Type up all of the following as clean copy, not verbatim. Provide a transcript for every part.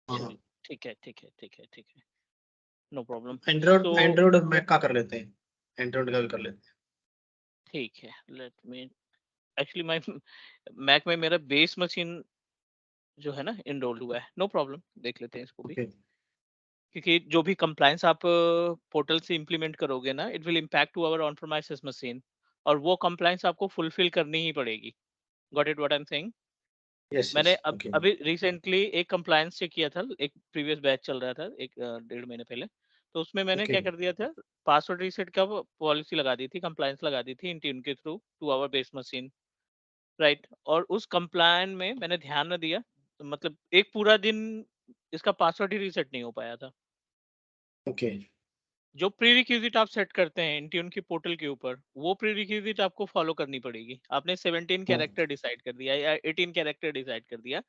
हाँ, ठीक है, ठीक है, ठीक है, ठीक है, नो प्रॉब्लम। एंड्रॉइड तो एंड्रॉइड और मैक का कर लेते हैं, एंड्रॉइड का भी कर लेते ठीक है, let me actually my Mac में मेरा बेस मशीन जो है ना इनरोल्ड हुआ है, नो प्रॉब्लम, देख लेते हैं इसको हैं। भी। ओके। क्योंकि जो भी कंप्लायंस आप पोर्टल से इंप्लीमेंट करोगे ना, it will impact to our on premises machine, और वो कंप्लायंस आपको फुलफिल करनी ही पड़ेगी। Got it what I am saying? Yes yes मैंने अब ओके। अभी रिसेंटली एक कंप्लायंस चेक किया था, एक प्रीवियस बैच चल रहा था एक 1.5 महीने पहले। तो उसमें मैंने ओके। क्या कर दिया था, पासवर्ड रीसेट का पॉलिसी लगा दी थी, कंप्लायंस लगा दी थी इंट्यून के through to our base machine, right. और उस कंप्लायंस में मैंने ध्यान न दिया, तो मतलब एक पूरा दिन इसका पासवर्ड ही रीसेट नहीं हो पाया था। ओके। जो प्री रिक्विजिट आप सेट करते हैं इंट्यून की पोर्टल के ऊपर, वो प्री रिक्विजिट आपको फॉलो करनी पड़ेगी। आपने 17 हाँ। कैरेक्टर डिसाइड कर दिया या 18 कैरेक्टर डिसाइड कर दिया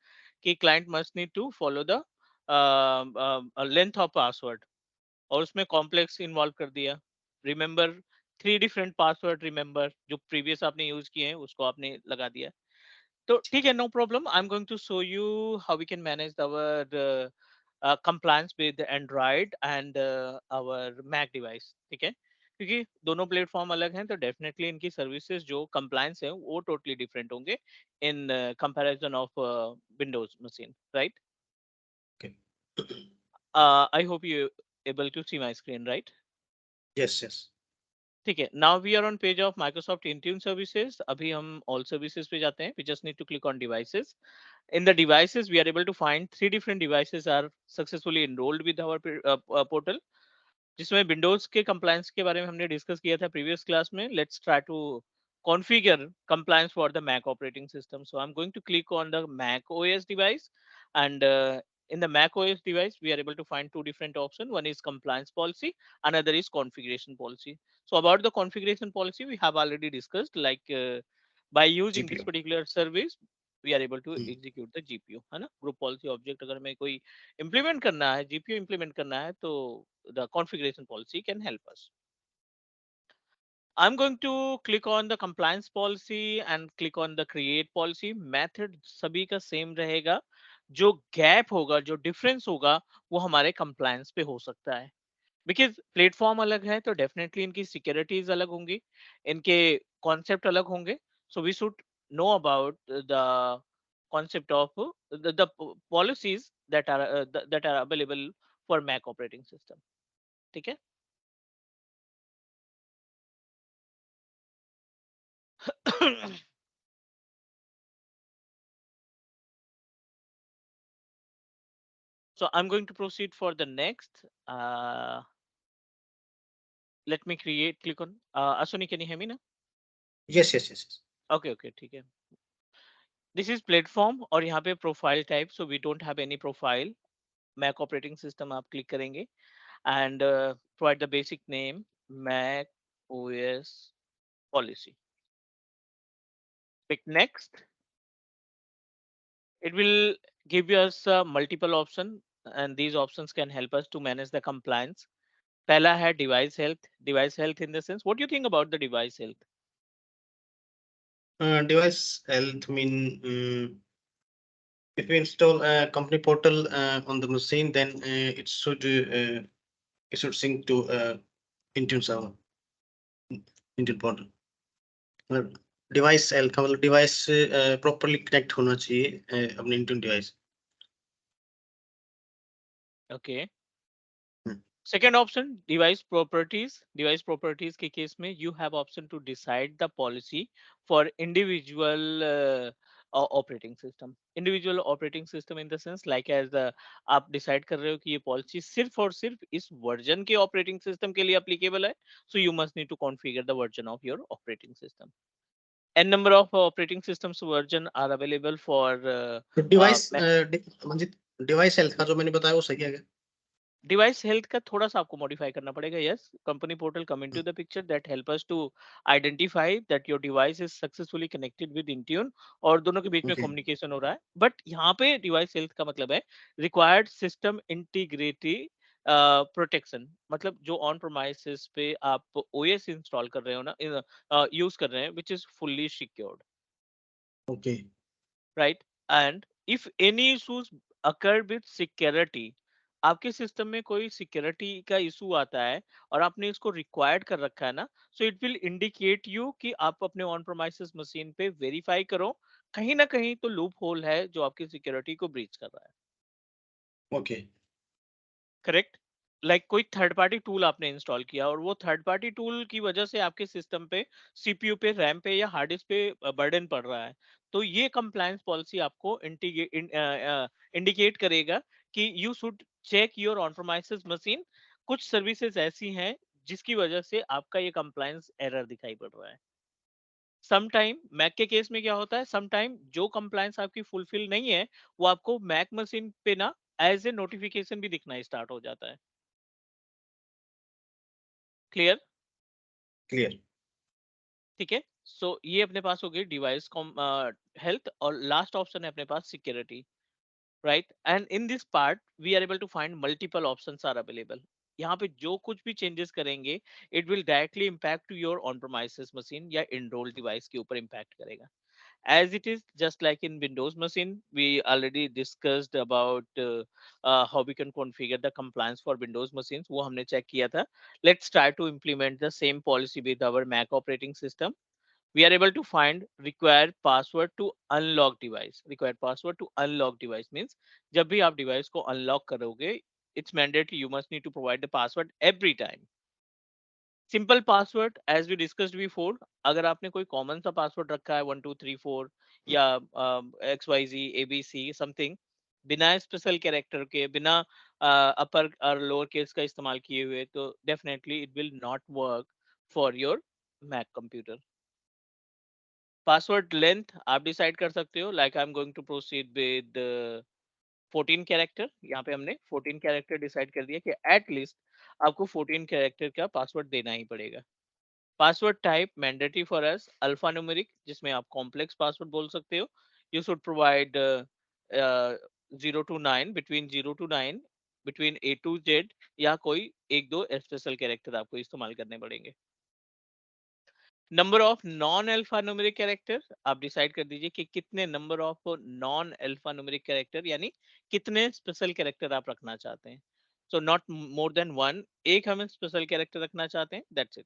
कि client must need to follow the length of password, और उसमें कॉम्प्लेक्स इन्वॉल्व कर दिया। रिमेंबर 3 डिफरेंट पासवर्ड, रिमेंबर जो प्रीवियस आपने यूज किए हैं उसको आपने लगा दिया। तो ठीक है, no problem, I am going to show you how we can manage our compliance with Android and our Mac device, ठीक है। क्योंकि दोनों प्लेटफॉर्म अलग हैं, तो डेफिनेटली इनकी सर्विसेज जो कंप्लायंस है वो टोटली डिफरेंट होंगे in comparison of Windows machine, right. Okay. I hope you able to see my screen, right. Yes yes. ठीक है, now we are on page of Microsoft Intune services. अभी हम all services पे जाते हैं। We just need to click on devices. In the devices, we are able to find 3 different devices are successfully enrolled with our portal, जिसमें Windows के compliance के बारे में हमने डिस्कस किया था प्रीवियस क्लास में। Let's try to configure compliance for the Mac operating system. So I'm going to click on the Mac OS device, and in the Mac OS device, we are able to find 2 different options. One is compliance policy, another is configuration policy. So about the configuration policy, we have already discussed, like by using this GPU. particular service, we are able to execute the GPU, है ना। Group policy object अगर मैं कोई implement करना है, GPU implement करना है, तो the configuration policy can help us. I'm going to click on the compliance policy and click on the create policy. Method सभी का सेम रहेगा। जो गैप होगा, जो डिफरेंस होगा, वो हमारे कंप्लायंस पे हो सकता है। बिकॉज प्लेटफॉर्म अलग है, तो डेफिनेटली इनकी सिक्योरिटीज अलग होंगी, इनके कॉन्सेप्ट अलग होंगे। So we should know about the concept of the policies that are available for Mac operating system, ठीक है। So I'm going to proceed for the next. Let me click on. Asuni, can you hear me now? Yes yes yes. Okay, okay, ठीक है। This is platform और यहाँ पे profile type, so we don't have any profile. Mac operating system आप click करेंगे and provide the basic name Mac OS policy. Click next. It will give us multiple option, and these options can help us to manage the compliance. पहला है device health. Device health in the sense, what do you think about the device health? Device health mean if we install a company portal on the machine, then it should sync to Intune server, Intune portal. Device health का मतलब device properly connect होना चाहिए अपने internet device. Okay. Second option, device properties. Device properties के case में you have option to decide the policy for individual operating system. Individual operating system in the sense like as आप decide कर रहे हो कि ये policy सिर्फ और सिर्फ इस version के operating system के लिए applicable है, so you must need to configure the version of your operating system. N number of operating systems version are available for तो डिवाइस मंजित डिवाइस हेल्थ का जो मैंने बताया वो सही है क्या? डिवाइस हेल्थ का थोड़ा सा आपको मॉडिफाई करना पड़ेगा। Yes, company portal come into the picture that help us to identify that your device is successfully connected with Intune, और दोनों के बीच में ओके कम्युनिकेशन हो रहा है। बट यहाँ पे डिवाइस हेल्थ का मतलब है रिक्वायर्ड सिस्टम इंटीग्रिटी प्रोटेक्शन, मतलब जो ऑन प्रोमाइसेस पे आप ओएस इंस्टॉल कर रहे हो ना, यूज कर रहे हैं, which is fully secured, okay right? And if any issues occurred with security, आपके सिस्टम में कोई सिक्योरिटी का इशू आता है और आपने इसको रिक्वायर्ड कर रखा है ना, so it will indicate you कि आप अपने ऑन प्रोमाइसेस मशीन पे वेरीफाई करो, कहीं ना कहीं तो लूप होल है जो आपकी सिक्योरिटी को ब्रीच कर रहा है। ओके। करेक्ट। लाइक कोई थर्ड पार्टी टूल आपने इंस्टॉल किया और वो थर्ड पार्टी टूल की वजह से आपके सिस्टम पे, सीपीयू पे, रैम पे या हार्ड डिस्क पे बर्डन पड़ रहा है, तो ये कंप्लायंस पॉलिसी आपको इंडिकेट करेगा कि you should check your on premises machine. कुछ सर्विसेज ऐसी हैं जिसकी वजह से आपका ये कंप्लायंस एरर दिखाई पड़ रहा है। सम टाइम मैक के केस में क्या होता है, सम टाइम जो कंप्लायंस आपकी फुलफिल नहीं है वो आपको मैक मशीन पे ना एज ए नोटिफिकेशन भी दिखना स्टार्ट हो जाता है। क्लियर? क्लियर। ठीक है। सो ये अपने पास हो गई डिवाइस हेल्थ, और लास्ट ऑप्शन है अपने पास security, right? And in this part we are able to find multiple options are available. यहाँ पे जो कुछ भी चेंजेस करेंगे it will directly impact to your on premises machine या इनरोल डिवाइस के ऊपर इम्पैक्ट करेगा। As it is just like in Windows machine, we already discussed about how we can configure the compliance for Windows machines, वो हमने check किया था। Let's try to implement the same policy with our Mac operating system. We are able to find required password to unlock device. Required password to unlock device means जब भी आप device को unlock करोगे, it's mandatory you must need to provide the password every time. Simple password as we discussed before, अगर आपने कोई common सा password रखा है 1 2 3 4 या XYZ ABC समथिंग, बिना स्पेशल कैरेक्टर के, बिना अपर और लोअर केस का इस्तेमाल किए हुए, तो definitely it will not work for your Mac computer. Password length आप डिसाइड कर सकते हो, like I am going to proceed with 14 character. यहाँ पे हमने 14 कैरेक्टर डिसाइड कर दिया कि एटलीस्ट आपको 14 कैरेक्टर का पासवर्ड देना ही पड़ेगा। Password type mandatory for us alpha numeric, जिसमें आप कॉम्प्लेक्स पासवर्ड बोल सकते हो। You should provide 0 to 9, between 0 to 9, between A to Z, या कोई एक दो स्पेशल कैरेक्टर आपको इस्तेमाल करने पड़ेंगे। Number of non alpha numeric character आप डिसाइड कर दीजिए कि कितने number of non alpha numeric character, यानी कितने स्पेशल कैरेक्टर आप रखना चाहते हैं। So not more than one, एक हम स्पेशल कैरेक्टर रखना चाहते हैं, that's it.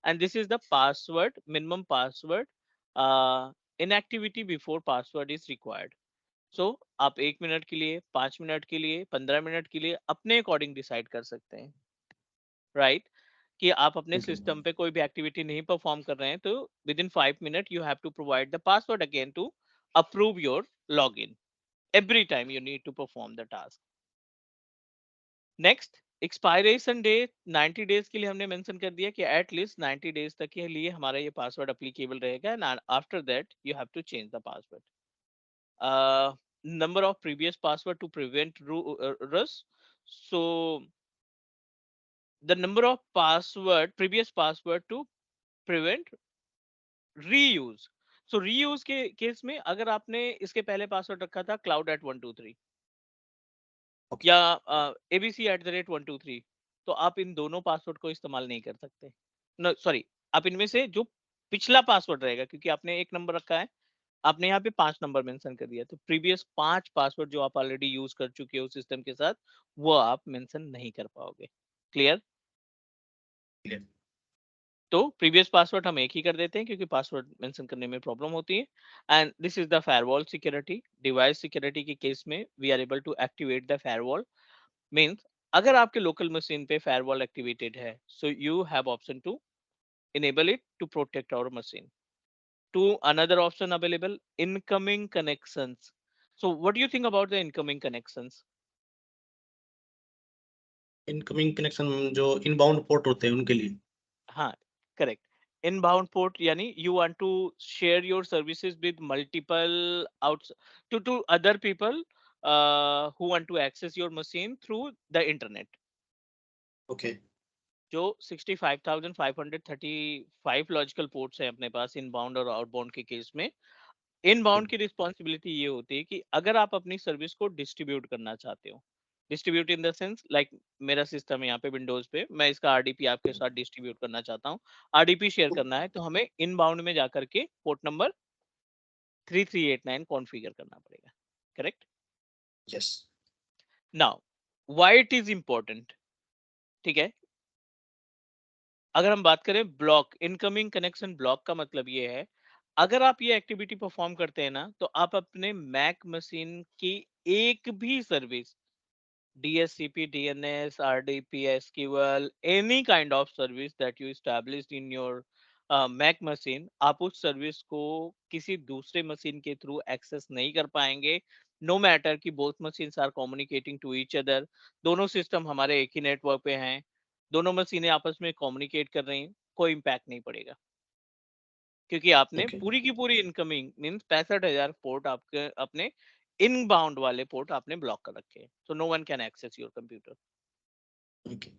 And this is the password, minimum password, inactivity before password is required. So आप 1 मिनट के लिए, 5 मिनट के लिए, 15 मिनट के लिए अपने अकॉर्डिंग डिसाइड कर सकते हैं, राइट? कि आप अपने ओके। सिस्टम पे कोई भी एक्टिविटी नहीं परफॉर्म कर रहे हैं तो within 5 minute you have to provide the password again to approve your login every time you need to perform the task. Next, expiration date 90 days के लिए हमने मेंशन कर दिया कि एटलीस्ट 90 डेज तक के लिए हमारा ये पासवर्ड अप्लीकेबल रहेगा, and after that you have to change the password. Number of previous password to prevent reuse, so the number of password, previous password to prevent reuse. So reuse के case में अगर आपने इसके पहले password रखा था cloud@123 okay. या abc@123, तो आप इन दोनों पासवर्ड को इस्तेमाल नहीं कर सकते। नो सॉरी, आप इनमें से जो पिछला पासवर्ड रहेगा, क्योंकि आपने एक नंबर रखा है, आपने यहाँ पे 5 नंबर मेंशन कर दिया, तो प्रीवियस 5 पासवर्ड जो आप ऑलरेडी यूज कर चुके हो सिस्टम के साथ, वो आप मेंशन नहीं कर पाओगे। क्लियर? क्लियर। तो प्रीवियस पासवर्ड हम एक ही कर देते हैं क्योंकि पासवर्ड मेंशन करने में प्रॉब्लम होती है। And this is the firewall security. Device security के केस में we are able to activate the firewall, means अगर आपके लोकल मशीन पे फायरवॉल एक्टिवेटेड है, so you have option to enable it to protect our machine. To another option available, incoming connections. So what do you think about the incoming connections? Incoming connection जो inbound port होते हैं उनके लिए। हाँ, correct. Inbound port यानी you want to share your services with multiple outs to other people who want to access your machine through the internet. Okay. जो 65,535 logical ports हैं अपने पास इनबाउंड और आउटबाउंड के केस में, इनबाउंड की responsibility ये होती है कि अगर आप अपनी सर्विस को डिस्ट्रीब्यूट करना चाहते हो, distribute in the sense like मेरा सिस्टम है यहाँ पे विंडोज पे, मैं इसका आरडीपी आपके साथ डिस्ट्रीब्यूट करना चाहता हूँ, आरडीपी शेयर करना है, तो हमें इनबाउंड में जाकर के पोर्ट नंबर 3389 कॉन्फ़िगर करना पड़ेगा। Correct? Yes. Now why it is important, ठीक है। अगर हम बात करें ब्लॉक, इनकमिंग कनेक्शन ब्लॉक का मतलब ये है, अगर आप ये एक्टिविटी परफॉर्म करते हैं ना, तो आप अपने मैक मशीन की एक भी service, DSCP, DNS, RDP, SQL, any kind of service that you established in your Mac machine, आप उस सर्विस को किसी दूसरे मशीन के थ्रू एक्सेस नहीं कर पाएंगे। नो मैटर कि both machines are communicating to each other, दोनों सिस्टम हमारे एक ही नेटवर्क पे हैं, दोनों मशीनें आपस में कम्युनिकेट कर रही हैं, कोई इम्पैक्ट नहीं पड़ेगा, क्योंकि आपने ओके पूरी की पूरी इनकमिंग मीन्स 65,000 पोर्ट आपके अपने इनबाउंड वाले पोर्ट आपने ब्लॉक कर रखे हैं, so no one can access your computer. Okay.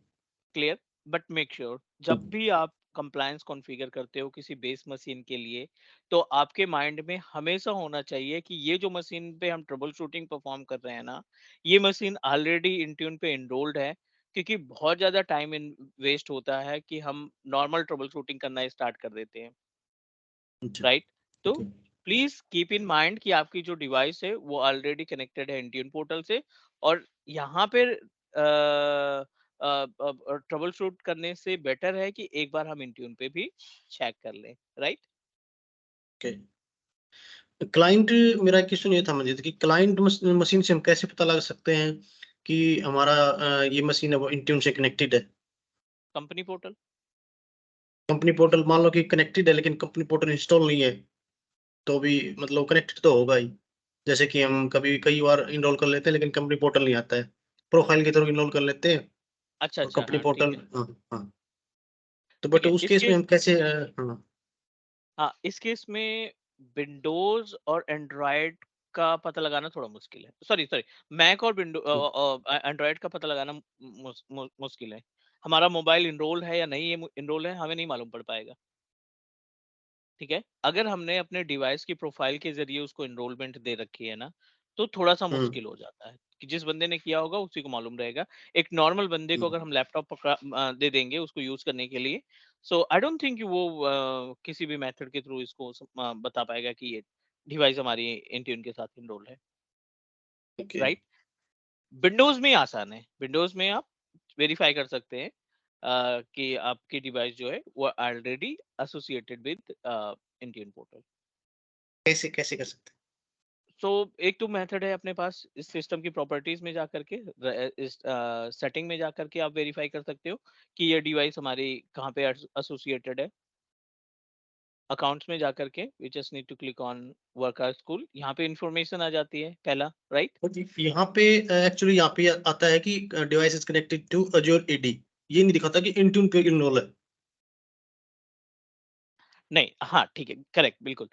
Clear. But make sure जब भी आप कंप्लायंस कॉन्फ़िगर करते हो किसी बेस मशीन के लिए, तो आपके माइंड में हमेशा होना चाहिए कि ये जो मशीन पे हम ट्रबल शूटिंग परफॉर्म कर रहे हैं ना, ये मशीन ऑलरेडी इंट्यून पे एनरोल्ड है, क्योंकि बहुत ज्यादा टाइम वेस्ट होता है कि हम नॉर्मल ट्रबल शूटिंग करना स्टार्ट कर देते हैं, अच्छा। राइट। तो okay please keep in mind कि आपकी जो डिवाइस है वो ऑलरेडी कनेक्टेड है इंडियन पोर्टल से, और यहाँ पे ट्रबल शूट करने से बेटर है कि एक बार हम इंट्यून पे भी चेक कर लें, राइट। ओके। क्लाइंट, मेरा क्वेश्चन ये था मंजित कि क्लाइंट मशीन से हम कैसे पता लगा सकते हैं कि हमारा ये मशीन है वो इंट्यून से कनेक्टेड है? Company portal. कंपनी पोर्टल मान लो कि कनेक्टेड है, लेकिन कंपनी पोर्टल इंस्टॉल नहीं है, तो भी मतलब कनेक्टेड तो होगा ही। जैसे कि हम कभी कई बार इनरोल कर लेते हैं, लेकिन कंपनी पोर्टल नहीं आता है, प्रोफाइल के थ्रू इनरोल कर लेते हैं अच्छा और अच्छा, कंपनी हाँ ठीक पोर्टल। है। हाँ हाँ। तो ठीक बट है उस इस केस में केस, हम कैसे हाँ। हाँ इस केस में विंडोज और एंड्रॉयड का पता लगाना थोड़ा मुश्किल है, सॉरी सॉरी, मैक और विंडो एंड्रॉयड का पता लगाना मुश्किल है। हमारा मोबाइल इनरोल है या नहीं इनरोल है हमें नहीं मालूम पड़ पाएगा, ठीक है। अगर हमने अपने डिवाइस की प्रोफाइल के जरिए उसको एनरोलमेंट दे रखी है ना, तो थोड़ा सा हम्म मुश्किल हो जाता है कि जिस बंदे ने किया होगा उसी को मालूम रहेगा। एक नॉर्मल बंदे को अगर हम्म, हम लैपटॉप दे देंगे उसको यूज करने के लिए, सो आई डोंट थिंक वो किसी भी मेथड के थ्रू इसको बता पाएगा कि ये डिवाइस हमारी इंट्यून के साथ इनरोल है, ओके। राइट। विंडोज में आसान है, विंडोज में आप वेरीफाई कर सकते हैं कि आपकी डिवाइस जो है वो already associated with Indian portal. कैसे कैसे कर सकते तो एक तो मेथड है अपने पास, इस सिस्टम की प्रॉपर्टीज में जा करके इस सेटिंग में जा करके आप वेरीफाई कर सकते हो कि ये डिवाइस हमारी कहाँ पे एसोसिएटेड है। अकाउंट्स में जा करके we just need to click on work our school, यहाँ पे इंफॉर्मेशन आ जाती है पहला, राइट। हो? जी, यहाँ पे एक्चुअली यहाँ पे आता है कि device is connected to Azure AD, ये नहीं दिखाता कि इंट्यून पे इनरोल है। नहीं हाँ ठीक है, करेक्ट बिल्कुल।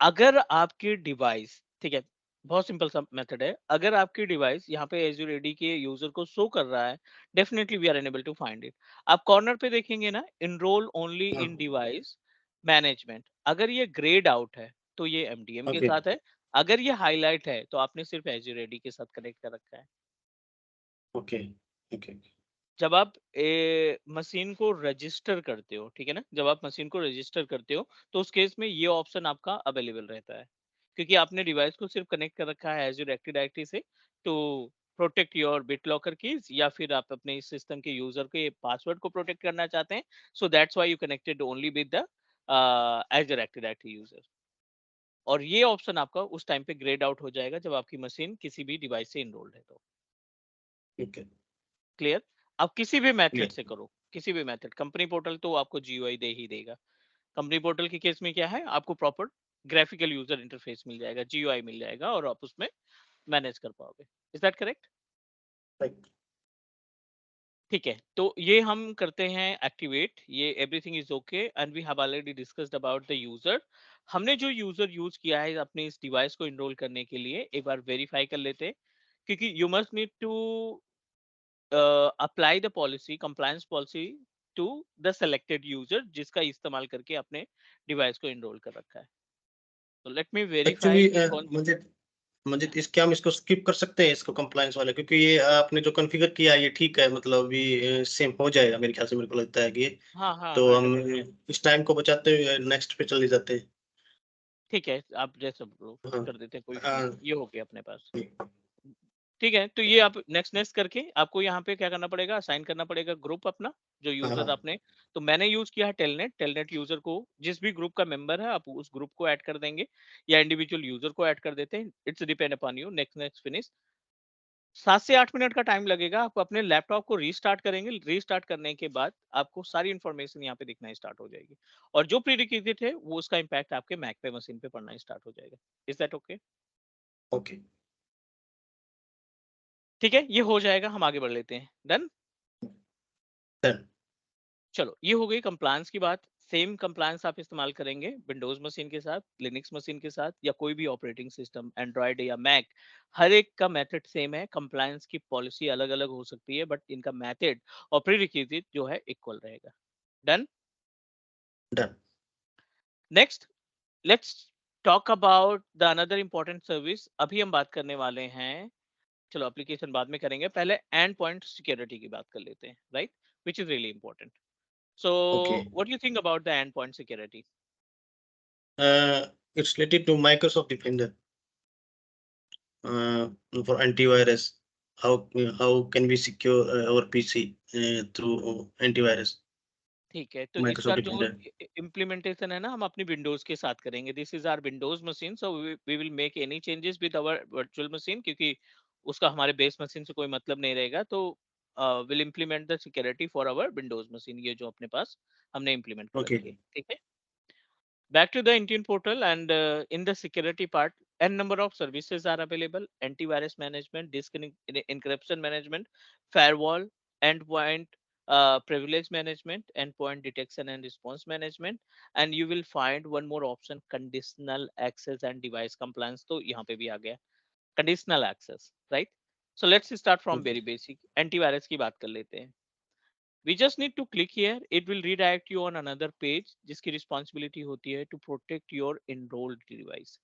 अगर आपकी डिवाइस, ठीक है, बहुत सिंपल सा मेथड है, अगर आपकी डिवाइस यहाँ पे Azure AD के यूजर को शो कर रहा है, definitely we are unable to find it. आप कॉर्नर पे देखेंगे ना, इनरोल ओनली हाँ। इन डिवाइस मैनेजमेंट, अगर ये ग्रेड आउट है तो ये MDM के ओके साथ है, अगर ये हाईलाइट है तो आपने सिर्फ Azure AD के साथ कनेक्ट कर रखा है। Okay okay. जब आप मशीन को रजिस्टर करते हो, ठीक है ना, जब आप मशीन को रजिस्टर करते हो तो उस केस में ये ऑप्शन आपका अवेलेबल रहता है, क्योंकि आपने डिवाइस को सिर्फ कनेक्ट कर रखा है एज एक्टिव डायरेक्टरी से, to protect your BitLocker keys, या फिर आप अपने इस सिस्टम के यूजर के पासवर्ड को प्रोटेक्ट करना चाहते हैं, so that's why you connected only with the as active directory user. और ये ऑप्शन आपका उस टाइम पे ग्रेड आउट हो जाएगा जब आपकी मशीन किसी भी डिवाइस से इनरोल्ड है तो। ओके। क्लियर। आप किसी भी मेथड क्लियर। से करो, किसी भी मेथड, कंपनी पोर्टल तो आपको GUI दे ही देगा। कंपनी पोर्टल के केस में क्या है, आपको प्रॉपर ग्राफिकल यूजर इंटरफेस मिल जाएगा, GUI मिल जाएगा, और आप उसमें मैनेज कर पाओगे। Is that correct? राइट। ठीक है, तो ये हम करते हैं एक्टिवेट, ये everything is okay and we have already discussed about the user. हमने जो यूजर यूज किया है अपने इस डिवाइस को इनरोल करने के लिए, एक बार वेरीफाई कर लेते हैं, क्योंकि you must need to apply the policy, compliance policy to the selected user जिसका इस्तेमाल करके आपने डिवाइस को इनरोल कर रखा है। तो लेट मी वेरीफाई एक्चुअली कि कौन। मुझे मुझे इस क्या हम इसको स्किप कर सकते हैं, इसको कंप्लायंस वाले, क्योंकि ये आपने जो कॉन्फ़िगर किया है ये ठीक है, मतलब ये सेम हो जाएगा मेरे ख्याल से, मेरे को लगता है कि ये, हाँ हाँ तो हाँ हम डेफिनेटली। इस टाइम को बचाते हुए नेक्स्ट पे चले जाते हैं। ठीक है, आप जैसे बोलो हाँ कर देते हैं, कोई इशू नहीं, हाँ, ये हो गया अपने पास। ठीक है, तो ये आप नेक्स्ट करके आपको यहाँ पे क्या करना पड़ेगा, असाइन करना पड़ेगा ग्रुप अपना, जो यूजर हाँ आपने, तो मैंने यूज किया है टेलनेट यूजर को, जिस भी ग्रुप का मेंबर है आप उस ग्रुप को ऐड कर देंगे या इंडिविजुअल यूजर को ऐड कर देते हैं, it's depend upon you. Next finish. 7 से 8 मिनट का टाइम लगेगा, आप अपने लैपटॉप को रीस्टार्ट करेंगे, रीस्टार्ट करने के बाद आपको सारी इन्फॉर्मेशन यहाँ पे दिखना स्टार्ट हो जाएगी, और जो प्रीरिक्विजिट है वो उसका इम्पैक्ट आपके मैक पे मशीन पे पड़ना स्टार्ट हो जाएगा। Is that okay? ओके ठीक है, ये हो जाएगा, हम आगे बढ़ लेते हैं। डन। डन। चलो, ये हो गई कंप्लायंस की बात। सेम कंप्लायंस आप इस्तेमाल करेंगे विंडोज मशीन के साथ, लिनक्स मशीन के साथ, या कोई भी ऑपरेटिंग सिस्टम, एंड्रॉयड या मैक, हर एक का मेथड सेम है। कंप्लायंस की पॉलिसी अलग अलग हो सकती है, बट इनका मेथड और प्रीरिक्विजिट जो है इक्वल रहेगा। Done. Done. Next, let's talk about the another important service. अभी हम बात करने वाले हैं, चलो एप्लीकेशन बाद में करेंगे, पहले एंड पॉइंट सिक्योरिटी की बात कर लेते हैं, right, which is really important. So, okay what do you think about the endpoint security? It's related to Microsoft Defender for antivirus. How can we secure our PC through antivirus? ठीक है, तो इसका Microsoft जो Defender. Implementation है ना, हम अपनी Windows के साथ करेंगे। This is our Windows machine, so we will make any changes with our virtual machine, क्योंकि उसका हमारे बेस मशीन से कोई मतलब नहीं रहेगा। तो will implement the security for our Windows machine, ये जो अपने पास हमने इम्प्लीमेंट कर रखी है। Okay. ठीक है, back to the Intune portal, and in the security part, n number of services are available: antivirus management, encryption management, firewall, endpoint privilege management, endpoint detection and response management, and you will find one more option: conditional access and device compliance. तो यहाँ पे भी आ गया conditional access, right? So let's start from Okay. very basic. Antivirus की बात कर लेते हैं। We just need to click here, it will redirect you on another page जिसकी रिस्पॉन्सिबिलिटी होती है to protect your enrolled device।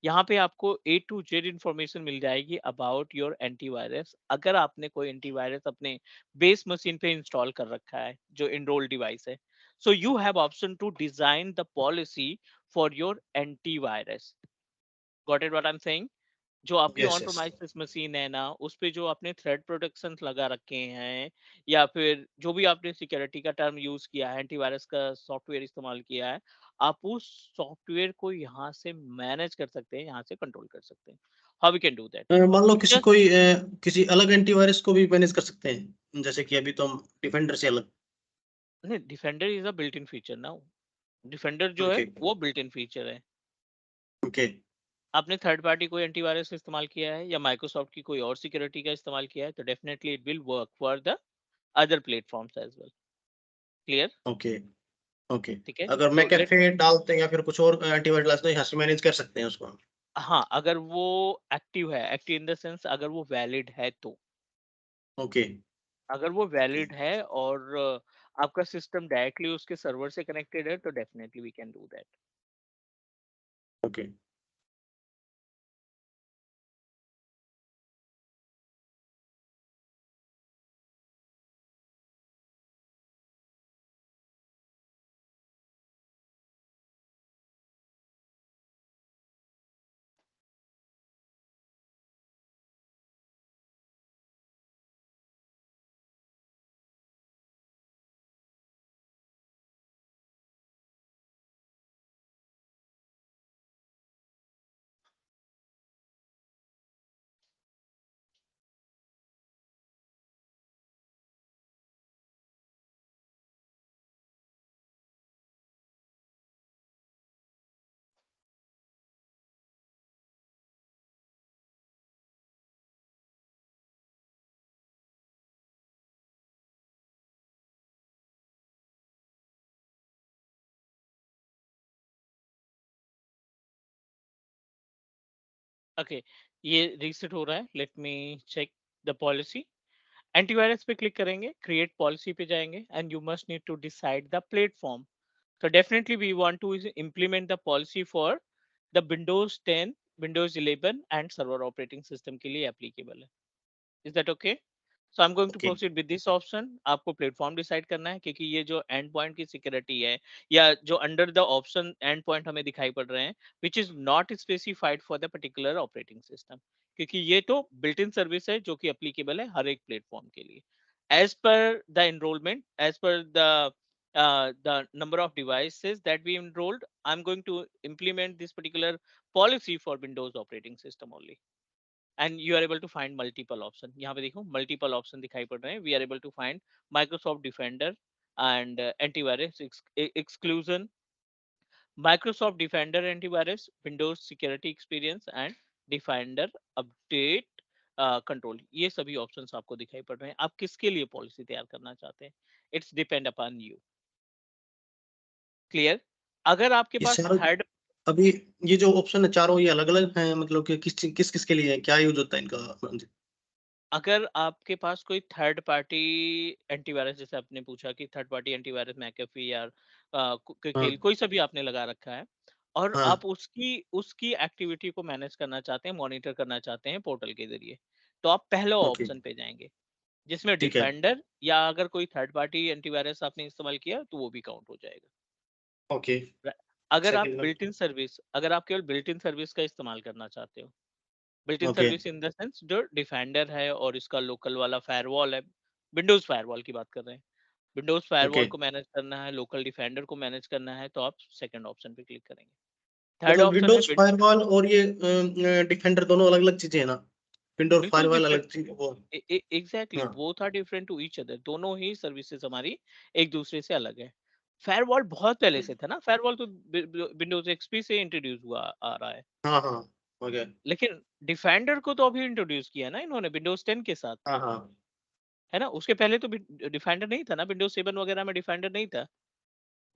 यहाँ पे आपको A to Z इंफॉर्मेशन मिल जाएगी अबाउट योर एंटीवायरस। अगर आपने कोई एंटीवायरस अपने बेस मशीन पे इंस्टॉल कर रखा है जो एनरोल्ड डिवाइस है, so you have option to design the policy for your antivirus. Got it what I am saying? जो आपकी Yes. On Yes. Premises machine है ना, उस पे जो आपने थ्रेड प्रोटेक्शन लगा रखे हैं, या फिर जो भी आपने सिक्योरिटी का टर्म यूज किया है, एंटीवायरस का सॉफ्टवेयर इस्तेमाल किया है, आप उस सॉफ्टवेयर को यहाँ से मैनेज कर सकते हैं, यहाँ से कंट्रोल कर सकते हैं। How we can do that? मान लो यू किसी जस्ट, कोई किसी अलग एंटीवायरस को भी मैनेज कर सकते हैं, जैसे कि अभी तो हम डिफेंडर से अलग। नहीं, defender is a built in feature ना। डिफेंडर जो है ओके। वो बिल्ट इन फीचर है। ओके। आपने थर्ड पार्टी कोई एंटीवायरस इस्तेमाल किया है या माइक्रोसॉफ्ट की कोई और सिक्योरिटी का इस्तेमाल किया है, तो definitely it will work for the other platforms as well. Clear? Okay. Okay. ठीक है, अगर तो लेट, मैकेफे डालते हैं या फिर कुछ और एंटीवायरस डालते हैं, यहाँ से मैनेज कर सकते हैं उसको हम। हाँ, अगर वो एक्टिव है, एक्टिव इन द सेंस अगर वो वैलिड है तो, ओके। अगर वो वैलिड है और आपका सिस्टम डायरेक्टली उसके सर्वर से कनेक्टेड है, तो definitely we can do that. Okay. Okay, ये रीसेट हो रहा है, let me check the policy. Antivirus पे क्लिक करेंगे, क्रिएट पॉलिसी पे जाएंगे, and you must need to decide the platform. So definitely we want to implement the policy for the Windows 10, Windows 11 and server operating system के लिए applicable है। Is that okay? So I'm going to okay. proceed with this option। आपको platform decide करना है, क्योंकि ये जो and point की सिक्योरिटी है, या जो under the option and point हमें दिखाई पड़ रहे हैं, which is not specified for the particular operating system, क्योंकि ये तो बिल्ट इन सर्विस है जो कि एप्लीकेबल है हर एक प्लेटफॉर्म के लिए। As per the enrollment, as per the number of devices that we enrolled, I'm going to implement this particular policy for Windows operating system only. And you are able to find multiple option. यहाँ पे देखो multiple option दिखाई पड़ रहे हैं. We are able to find Microsoft Defender and antivirus exclusion, Microsoft Defender antivirus, Windows security experience and Defender update control. ये सभी options आपको दिखाई पड़ रहे हैं। आप किसके लिए पॉलिसी तैयार करना चाहते हैं, it's depend upon you. Clear? अगर आपके ये पास सारा थर्ड, अभी ये जो ऑप्शन है चारों ये अलग-अलग हैं, मतलब कि किस किस के लिए है? क्या यूज़ होता है इनका? हाँ जी। अगर आपके पास कोई थर्ड पार्टी एंटीवायरस, जैसे आपने पूछा कि थर्ड पार्टी एंटीवायरस मैकेफी या हाँ, कोई सा भी आपने लगा रखा है और हाँ, आप उसकी उसकी एक्टिविटी को मैनेज करना चाहते हैं, मॉनिटर करना चाहते हैं पोर्टल के जरिए, तो आप पहले ओके, ऑप्शन पे जाएंगे जिसमें ठीक है, डिफेंडर या अगर कोई थर्ड पार्टी एंटीवायरस आपने इस्तेमाल किया तो वो भी काउंट हो जाएगा। Okay, Right? अगर आप सेकंड में बिल्ट इन सर्विस, अगर आप केवल बिल्ट इन सर्विस का इस्तेमाल करना चाहते हो, built in okay, service in the sense जो डिफेंडर है और इसका लोकल वाला फायरवॉल है, विंडोज फायरवॉल की बात कर रहे हैं, विंडोज ओके। फायरवॉल को मैनेज करना है, लोकल डिफेंडर को मैनेज करना है, तो आप सेकंड ऑप्शन पे क्लिक करेंगे। थर्ड मतलब ऑप्शन है विंडोज़ फायरवॉल और ये डिफेंडर दोनों अलग-अलग चीज़ें हैं ना? विंडोज़ बिल्कुल फायरवॉल डिफरेंट, अलग चीज़ वो एग्जैक्टली हाँ, both are different to each other, दोनों ही सर्विसेज हमारी एक दूसरे से अलग है। फायरवॉल बहुत पहले से था ना, फायरवॉल तो विंडोज एक्सपी से इंट्रोड्यूस हुआ आ रहा है, हाँ, हाँ, ओके, लेकिन डिफेंडर को तो अभी इंट्रोड्यूस किया ना इन्होंने विंडोज 10 के साथ, हाँ, हाँ, है ना? उसके पहले तो डिफेंडर नहीं था ना, विंडोज 7 वगैरह में डिफेंडर नहीं था,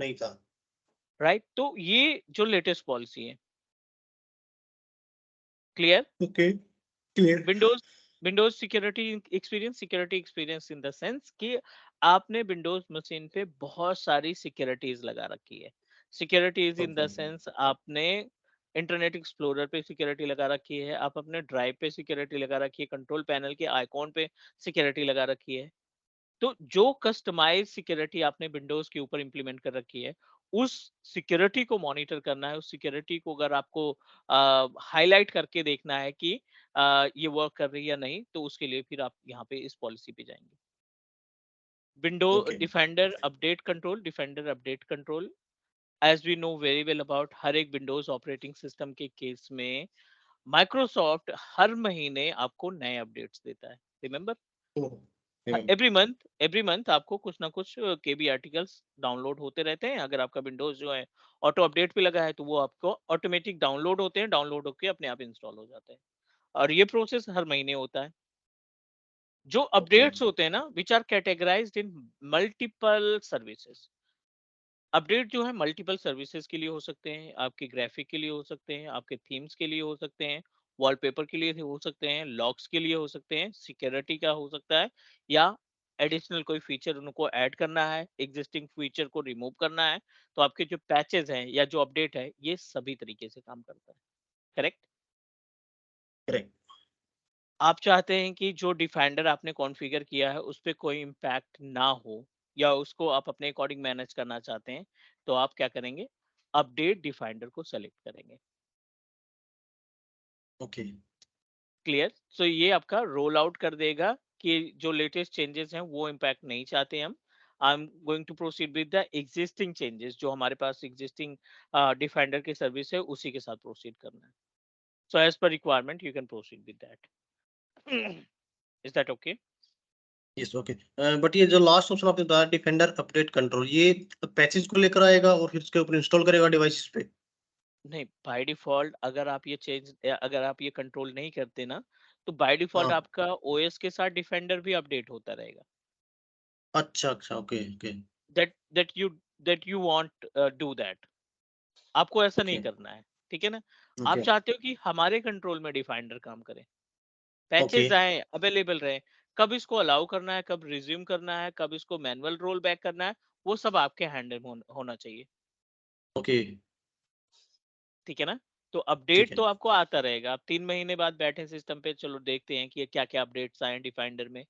नहीं था। राइट? तो ये जो लेटेस्ट पॉलिसी है, clear? Okay, clear, Windows Windows security experience in the sense कि आपने विंडोज मशीन पे बहुत सारी सिक्योरिटीज लगा रखी है। Securities in the okay, sense आपने इंटरनेट एक्सप्लोरर पे सिक्योरिटी लगा रखी है, आप अपने ड्राइव पे सिक्योरिटी लगा रखी है, कंट्रोल पैनल के आइकॉन पे सिक्योरिटी लगा रखी है। तो जो कस्टमाइज सिक्योरिटी आपने विंडोज के ऊपर इंप्लीमेंट कर रखी है, उस सिक्योरिटी को मॉनिटर करना है, उस सिक्योरिटी को अगर आपको हाईलाइट करके देखना है कि ये वर्क कर रही है या नहीं, तो उसके लिए फिर आप यहाँ पे इस पॉलिसी पे जाएंगे। Window okay, defender update control, as we know very well about, हर एक विंडोज ऑपरेटिंग सिस्टम के केस में माइक्रोसॉफ्ट हर महीने आपको नए अपडेट्स देता है, रिमेम्बर? ओह! एवरी मंथ आपको कुछ ना कुछ केबी आर्टिकल्स डाउनलोड होते रहते हैं। अगर आपका विंडोज जो है ऑटो अपडेट पे लगा है तो वो आपको ऑटोमेटिक डाउनलोड होते हैं, डाउनलोड होके अपने आप इंस्टॉल हो जाते हैं, और ये प्रोसेस हर महीने होता है। जो ओके, अपडेट्स होते हैं ना, which are categorized in multiple services, update जो है मल्टीपल सर्विसेज के लिए हो सकते हैं, आपके ग्राफिक के लिए हो सकते हैं, आपके थीम्स के लिए हो सकते हैं, वॉलपेपर के लिए हो सकते हैं, लॉक्स के लिए हो सकते हैं, सिक्योरिटी का हो सकता है, या एडिशनल कोई फीचर उनको ऐड करना है, एग्जिस्टिंग फीचर को रिमूव करना है। तो आपके जो पैचेस हैं या जो अपडेट है, ये सभी तरीके से काम करता है, करेक्ट? करेक्ट, आप चाहते हैं कि जो डिफेंडर आपने कॉन्फ़िगर किया है उस पे कोई इम्पैक्ट ना हो, या उसको आप अपने अकॉर्डिंग मैनेज करना चाहते हैं, तो आप क्या करेंगे? अपडेट डिफेंडर को सेलेक्ट करेंगे। Okay, clear? सो ये आपका रोल आउट कर देगा कि जो लेटेस्ट चेंजेस हैं वो इम्पैक्ट नहीं चाहते हम। I am going to proceed with the existing changes, जो हमारे पास एग्जिस्टिंग डिफेंडर की सर्विस है उसी के साथ प्रोसीड करना है। So as per requirement you can proceed with that. Is that okay? Yes okay. But ये जो लास्ट ऑप्शन आपने बताया डिफेंडर अपडेट कंट्रोल ये पैचेज़ को लेकर आएगा और फिर उसके ऊपर इंस्टॉल करेगा डिवाइसेज़ पे? नहीं, बाय डिफॉल्ट अगर आप ये अगर आप ये कंट्रोल नहीं करते ना, तो बाय डिफॉल्ट हाँ, आपका ओएस के साथ डिफेंडर भी अपडेट होता रहेगा। अच्छा, अच्छा, okay, okay, that that you that you want do that, आपको ऐसा ओके, नहीं करना है, ठीक है ना? आप ओके, चाहते हो कि हमारे कंट्रोल में डिफेंडर काम करे, ओके, पैचेस आए, अवेलेबल रहे, कब इसको अलाउ करना है, कब रिज्यूम करना है, कब इसको मैनुअल रोल बैक करना है, वो सब आपके हैंडल में होना चाहिए, ओके, ठीक है ना? तो ठीक अपडेट है, तो आपको आता रहेगा, आप 3 महीने बाद बैठे सिस्टम पे, चलो देखते हैं कि क्या क्या अपडेट्स आए डिफेंडर में,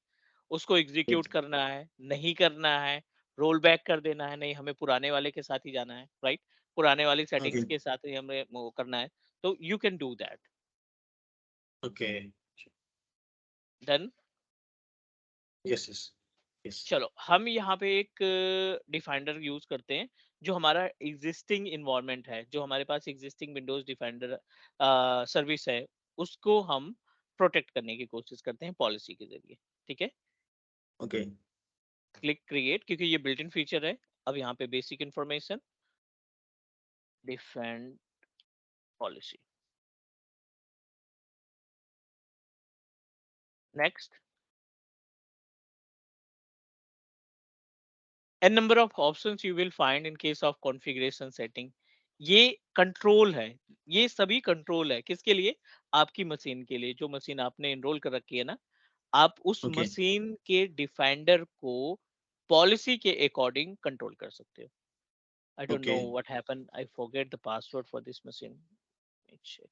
उसको एग्जीक्यूट ठीक, करना है, नहीं करना है, रोल बैक कर देना है, नहीं हमें पुराने वाले के साथ ही जाना है, राइट? पुराने वाली ओके, सेटिंग्स के साथ ही हमें वो करना है, तो you can do that. Okay, done. Yes yes yes. चलो हम यहाँ पे एक डिफाइंडर यूज करते हैं जो हमारा एग्जिस्टिंग इन्वायरमेंट है, जो हमारे पास एग्जिस्टिंग विंडोज डिफाइंडर सर्विस है, उसको हम प्रोटेक्ट करने की कोशिश करते हैं पॉलिसी के जरिए। ठीक है, ओके क्लिक क्रिएट, क्योंकि ये बिल्ट इन फीचर है। अब यहाँ पे basic information, defend policy, next. n number of options you will find in case of configuration setting। ये कंट्रोल है, ये सभी कंट्रोल है किसके लिए? आपकी मशीन के लिए, जो मशीन आपने एनरोल कर रखी है ना, आप उस ओके मशीन के डिफेंडर को पॉलिसी के अकॉर्डिंग कंट्रोल कर सकते हो। I don't okay. No what happened, I forget the password for this machine, check.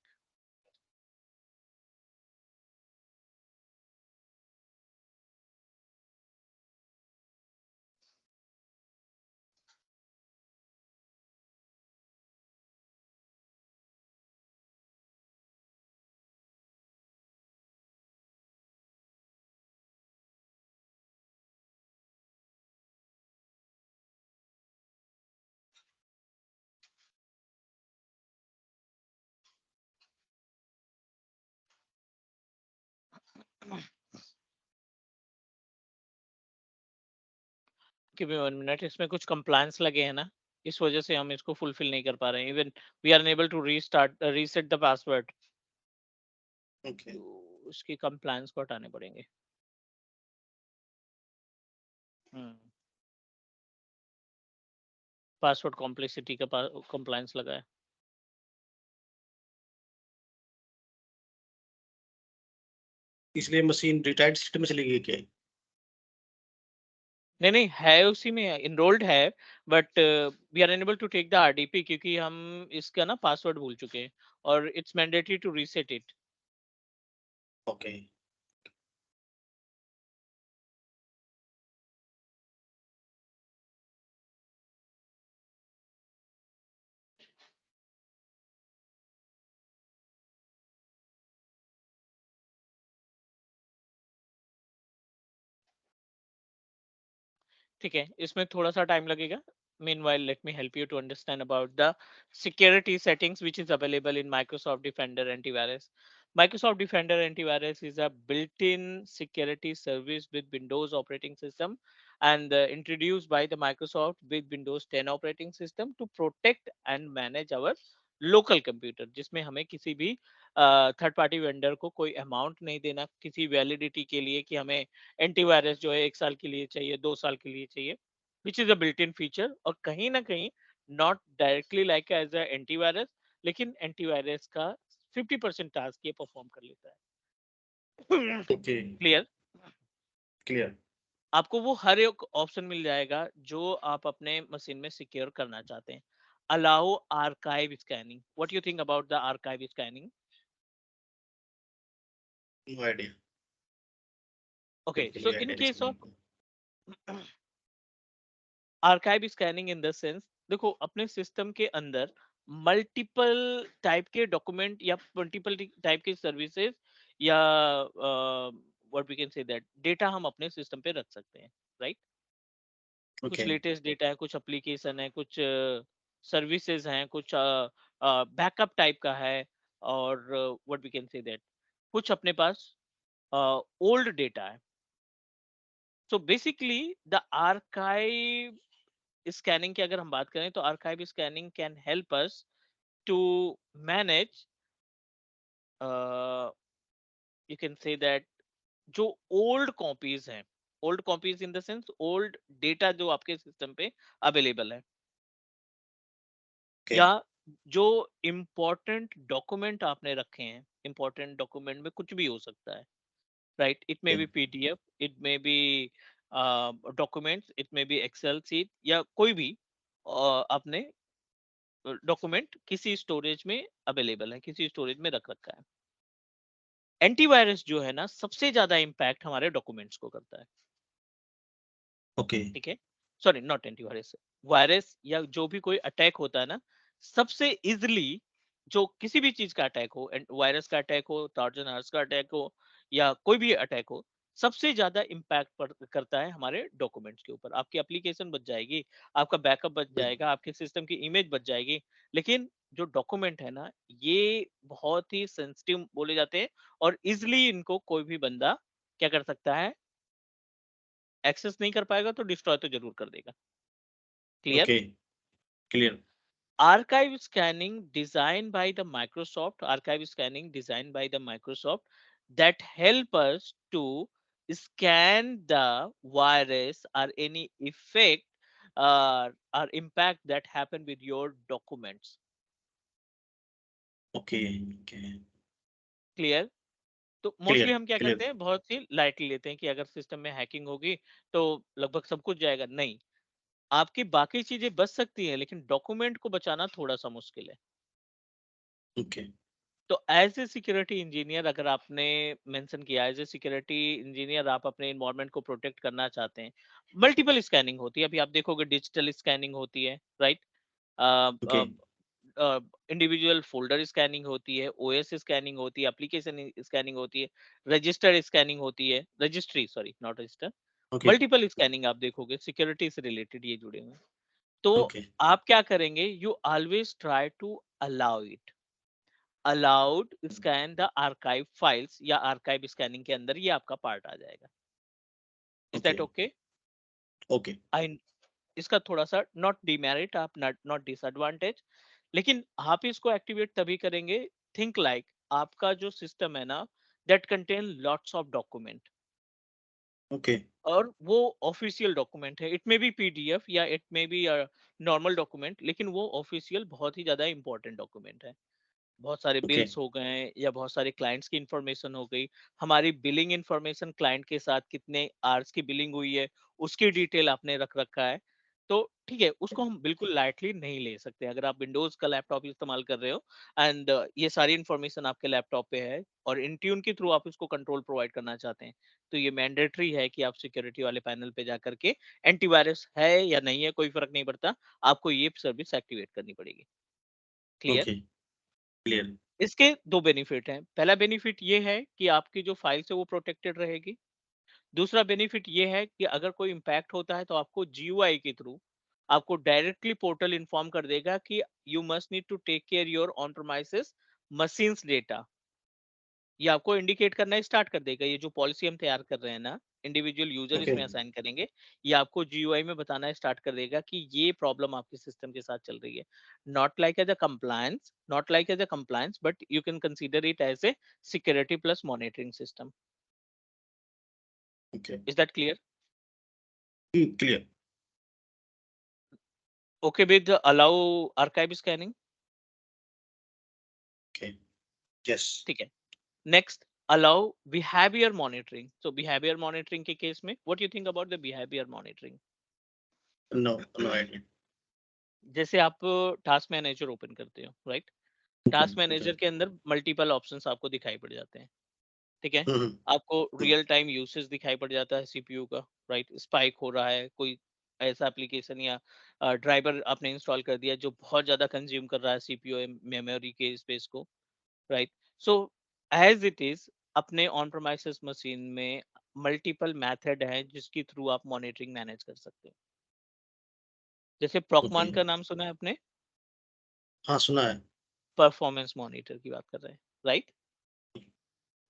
Give me 1 minute, इसमें कुछ कंप्लायंस लगे हैं ना, इस वजह से हम इसको फुलफिल नहीं कर पा रहे हैं। Even we are unable to restart reset the password, okay तो उसकी कंप्लायंस को हटाने पड़ेंगे। पासवर्ड कॉम्प्लेक्सिटी का कंप्लायंस लगा है। इसलिए मशीन रिटायर्ड सिस्टम में चली गई क्या? नहीं नहीं, है उसी में इनरोल्ड है, but we are unable to take the RDP क्योंकि हम इसका ना पासवर्ड भूल चुके हैं और it's mandatory to reset it. Okay ठीक है, इसमें थोड़ा सा टाइम लगेगा। Meanwhile, let me help you to understand about the security settings which is available in Microsoft Defender Antivirus. Microsoft Defender Antivirus is a built-in security service with Windows operating system and introduced by the Microsoft with Windows 10 operating system to protect and manage our local computer, जिसमें हमें किसी भी third party vendor को कोई amount नहीं देना किसी validity के लिए कि हमें एंटीवायरस जो है 1 साल के लिए चाहिए, 2 साल के लिए चाहिए, which is a built in feature. और कहीं ना कहीं not directly like as a antivirus, लेकिन एंटीवायरस का 50% टास्क ये परफॉर्म कर लेता है। Okay clear? क्लियर। आपको वो हर एक ऑप्शन मिल जाएगा जो आप अपने मशीन में सिक्योर करना चाहते हैं। Allow archive scanning, what you think about the archive scanning? No idea, okay, so बिल्कुल इन आइडिया नहीं केस इसका ऑफ हमको। Archive scanning in the sense, देखो अपने सिस्टम के अंदर मल्टीपल टाइप के डॉक्यूमेंट या मल्टीपल टाइप के सर्विसेज या what we can say that data हम अपने सिस्टम पे रख सकते हैं, राइट? कुछ ओके लेटेस्ट डेटा है, कुछ एप्लीकेशन है, कुछ सर्विसेज हैं, कुछ बैकअप टाइप का है, और what we can say that कुछ अपने पास ओल्ड डेटा है। So basically the archive scanning की अगर हम बात करें तो archive scanning can help us to manage, you can say that जो ओल्ड कॉपीज हैं, old copies in the sense old data जो आपके सिस्टम पे अवेलेबल है, ओके या जो इम्पोर्टेंट डॉक्यूमेंट आपने रखे हैं। इम्पोर्टेंट डॉक्यूमेंट में कुछ भी हो सकता है, right? It may okay be PDF, it may be documents, it may be Excel sheet, या कोई भी आपने डॉक्यूमेंट किसी स्टोरेज में अवेलेबल है, किसी स्टोरेज में रख रखा है। एंटीवायरस जो है ना, सबसे ज्यादा इंपैक्ट हमारे डॉक्यूमेंट्स को करता है। ओके ठीक है, सॉरी नॉट एंटीवायरस, वायरस या जो भी कोई अटैक होता है ना, सबसे इजिली जो किसी भी चीज का अटैक हो, वायरस का अटैक हो, ट्रोजन हॉर्स का अटैक हो, या कोई भी अटैक हो, सबसे ज्यादा इम्पैक्ट करता है हमारे डॉक्यूमेंट्स के ऊपर। आपकी एप्लीकेशन बच जाएगी, आपका बैकअप बच जाएगा, आपके सिस्टम की इमेज बच जाएगी, लेकिन जो डॉक्यूमेंट है ना, ये बहुत ही सेंसिटिव बोले जाते हैं, और इजिली इनको कोई भी बंदा क्या कर सकता है, एक्सेस नहीं कर पाएगा, तो डिस्ट्रॉय तो जरूर कर देगा। Clear? Okay, clear. Archive scanning designed by the Microsoft that help us to scan the virus or any effect or impact that happen with your documents. Okay, okay, clear? तो mostly clear, हम क्या clear. करते हैं, बहुत ही lightly लेते हैं कि अगर सिस्टम में हैकिंग होगी तो लगभग सब कुछ जाएगा। नहीं, आपकी बाकी चीजें बच सकती हैं, लेकिन डॉक्यूमेंट को बचाना थोड़ा सा मुश्किल है। ओके, तो एज ए सिक्योरिटी इंजीनियर, अगर आपने मेंशन किया एज ए सिक्योरिटी इंजीनियर, आप अपने इन्वायरमेंट को प्रोटेक्ट करना चाहते हैं, मल्टीपल स्कैनिंग होती है। अभी आप देखोगे डिजिटल स्कैनिंग होती है, right? Okay, individual folder scanning होती है, ओएस स्कैनिंग होती है, एप्लीकेशन स्कैनिंग होती है, रजिस्टर स्कैनिंग होती है, registry sorry not register. Okay, multiple scanning आप देखोगे, सिक्योरिटी से रिलेटेड ये जुड़े हुए हैं। तो ओके, आप क्या करेंगे, you always try to allow it, allowed scan the archive files, या आर्काइव स्कैनिंग के अंदर ये आपका पार्ट आ जाएगा। Is okay, that okay? Okay, I, इसका थोड़ा सा नॉट डिमेरिट, आप नॉट डिसएडवांटेज, लेकिन आप इसको एक्टिवेट तभी करेंगे, थिंक लाइक आपका जो सिस्टम है ना, that contain lots of document, okay, और वो ऑफिशियल डॉक्यूमेंट है, इट मे बी पीडीएफ या it may B normal document, लेकिन वो ऑफिशियल बहुत ही ज्यादा इंपॉर्टेंट डॉक्यूमेंट है। बहुत सारे ओके, बिल्स हो गए, या बहुत सारे क्लाइंट्स की इंफॉर्मेशन हो गई, हमारी बिलिंग इंफॉर्मेशन, क्लाइंट के साथ कितने आवर्स की बिलिंग हुई है, उसकी डिटेल आपने रख रखा है। तो ठीक है, उसको हम बिल्कुल लाइटली नहीं ले सकते। अगर आप विंडोज का लैपटॉप इस्तेमाल कर रहे हो एंड ये सारी इंफॉर्मेशन आपके लैपटॉप पे है, और इंट्यून के थ्रू आप इसको कंट्रोल प्रोवाइड करना चाहते हैं, तो ये मैंडेटरी है कि आप सिक्योरिटी वाले पैनल पे जा करके, एंटीवायरस है या नहीं है कोई फर्क नहीं पड़ता, आपको ये सर्विस एक्टिवेट करनी पड़ेगी। क्लियर? Okay, clear. इसके दो बेनिफिट हैं। पहला बेनिफिट ये है कि आपकी जो फाइल्स है वो प्रोटेक्टेड रहेगी। दूसरा बेनिफिट ये है कि अगर कोई इम्पैक्ट होता है, तो आपको जीयूआई के थ्रू आपको डायरेक्टली पोर्टल इन्फॉर्म कर देगा कि you must need to take care your on premises machines data. ये आपको इंडिकेट करना स्टार्ट कर देगा। ये जो पॉलिसी हम तैयार कर रहे हैं ना, इंडिविजुअल यूजर ओके, इसमें असाइन करेंगे, ये आपको जीयूआई में बताना स्टार्ट कर देगा कि ये प्रॉब्लम आपके सिस्टम के साथ चल रही है। Not like as a compliance, but you can consider it as a security plus monitoring system. Okay, is that clear? Clear. Okay with allow archive scanning? Okay, yes. ठीक है। Next, allow behaviour monitoring. So behaviour monitoring के case में what you think about the behaviour monitoring? No, no idea. जैसे आप task manager open करते हो, right? Okay, task okay. Manager के अंदर मल्टीपल ऑप्शंस आपको दिखाई पड़ जाते हैं, ठीक है? हम्म, आपको रियल टाइम यूसेज दिखाई पड़ जाता है सीपीयू का, राइट? स्पाइक हो रहा है कोई ऐसा एप्लीकेशन, या ड्राइवर आपने इंस्टॉल कर दिया जो बहुत ज्यादा कंज्यूम कर रहा है सीपीयू मेमोरी के स्पेस को, right? So as it is, अपने ऑन प्रोमाइसेस मशीन में मल्टीपल मेथड है जिसके थ्रू आप मॉनिटरिंग मैनेज कर सकते हो। जैसे ओके। प्रॉकमान का नाम सुना है आपने? हाँ, सुना है। परफॉर्मेंस मॉनिटर की बात कर रहे हैं, राइट?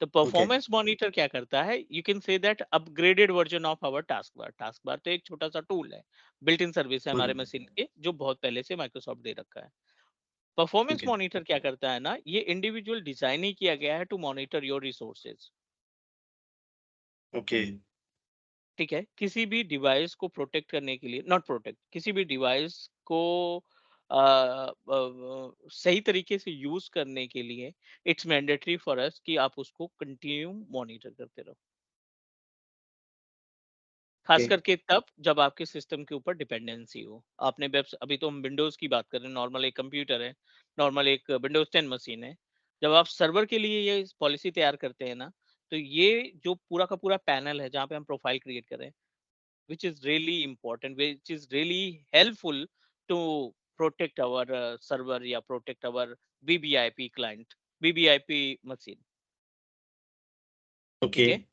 तो ओके। परफॉर्मेंस मॉनिटर क्या करता है, you can say that upgraded version of our taskbar. Taskbar तो एक छोटा सा टूल है, बिल्ट इन सर्विस है हमारे हम्म, मशीन के, जो बहुत पहले से माइक्रोसॉफ्ट दे रखा है। परफॉर्मेंस ओके, मॉनिटर क्या करता है ना, ये इंडिविजुअल डिजाइन ही किया गया है to monitor your resources. Okay, ठीक है, किसी भी डिवाइस को प्रोटेक्ट करने के लिए, नॉट प्रोटेक्ट, किसी भी डिवाइस को सही तरीके से यूज करने के लिए इट्स मैंडेटरी फॉर अस कि आप उसको कंटिन्यू मॉनिटर करते रहो, ओके। खास करके तब जब आपके सिस्टम के ऊपर डिपेंडेंसी हो। आपने वेब, अभी तो हम विंडोज की बात कर रहे हैं, नॉर्मल एक कंप्यूटर है, नॉर्मल एक विंडोज 10 मशीन है। जब आप सर्वर के लिए ये पॉलिसी तैयार करते हैं ना, तो ये जो पूरा का पूरा पैनल है जहाँ पे हम प्रोफाइल क्रिएट कर रहे हैं, which is really important, which is really helpful to protect our server या protect our VVIP client, VVIP machine. Okay, ठीक है?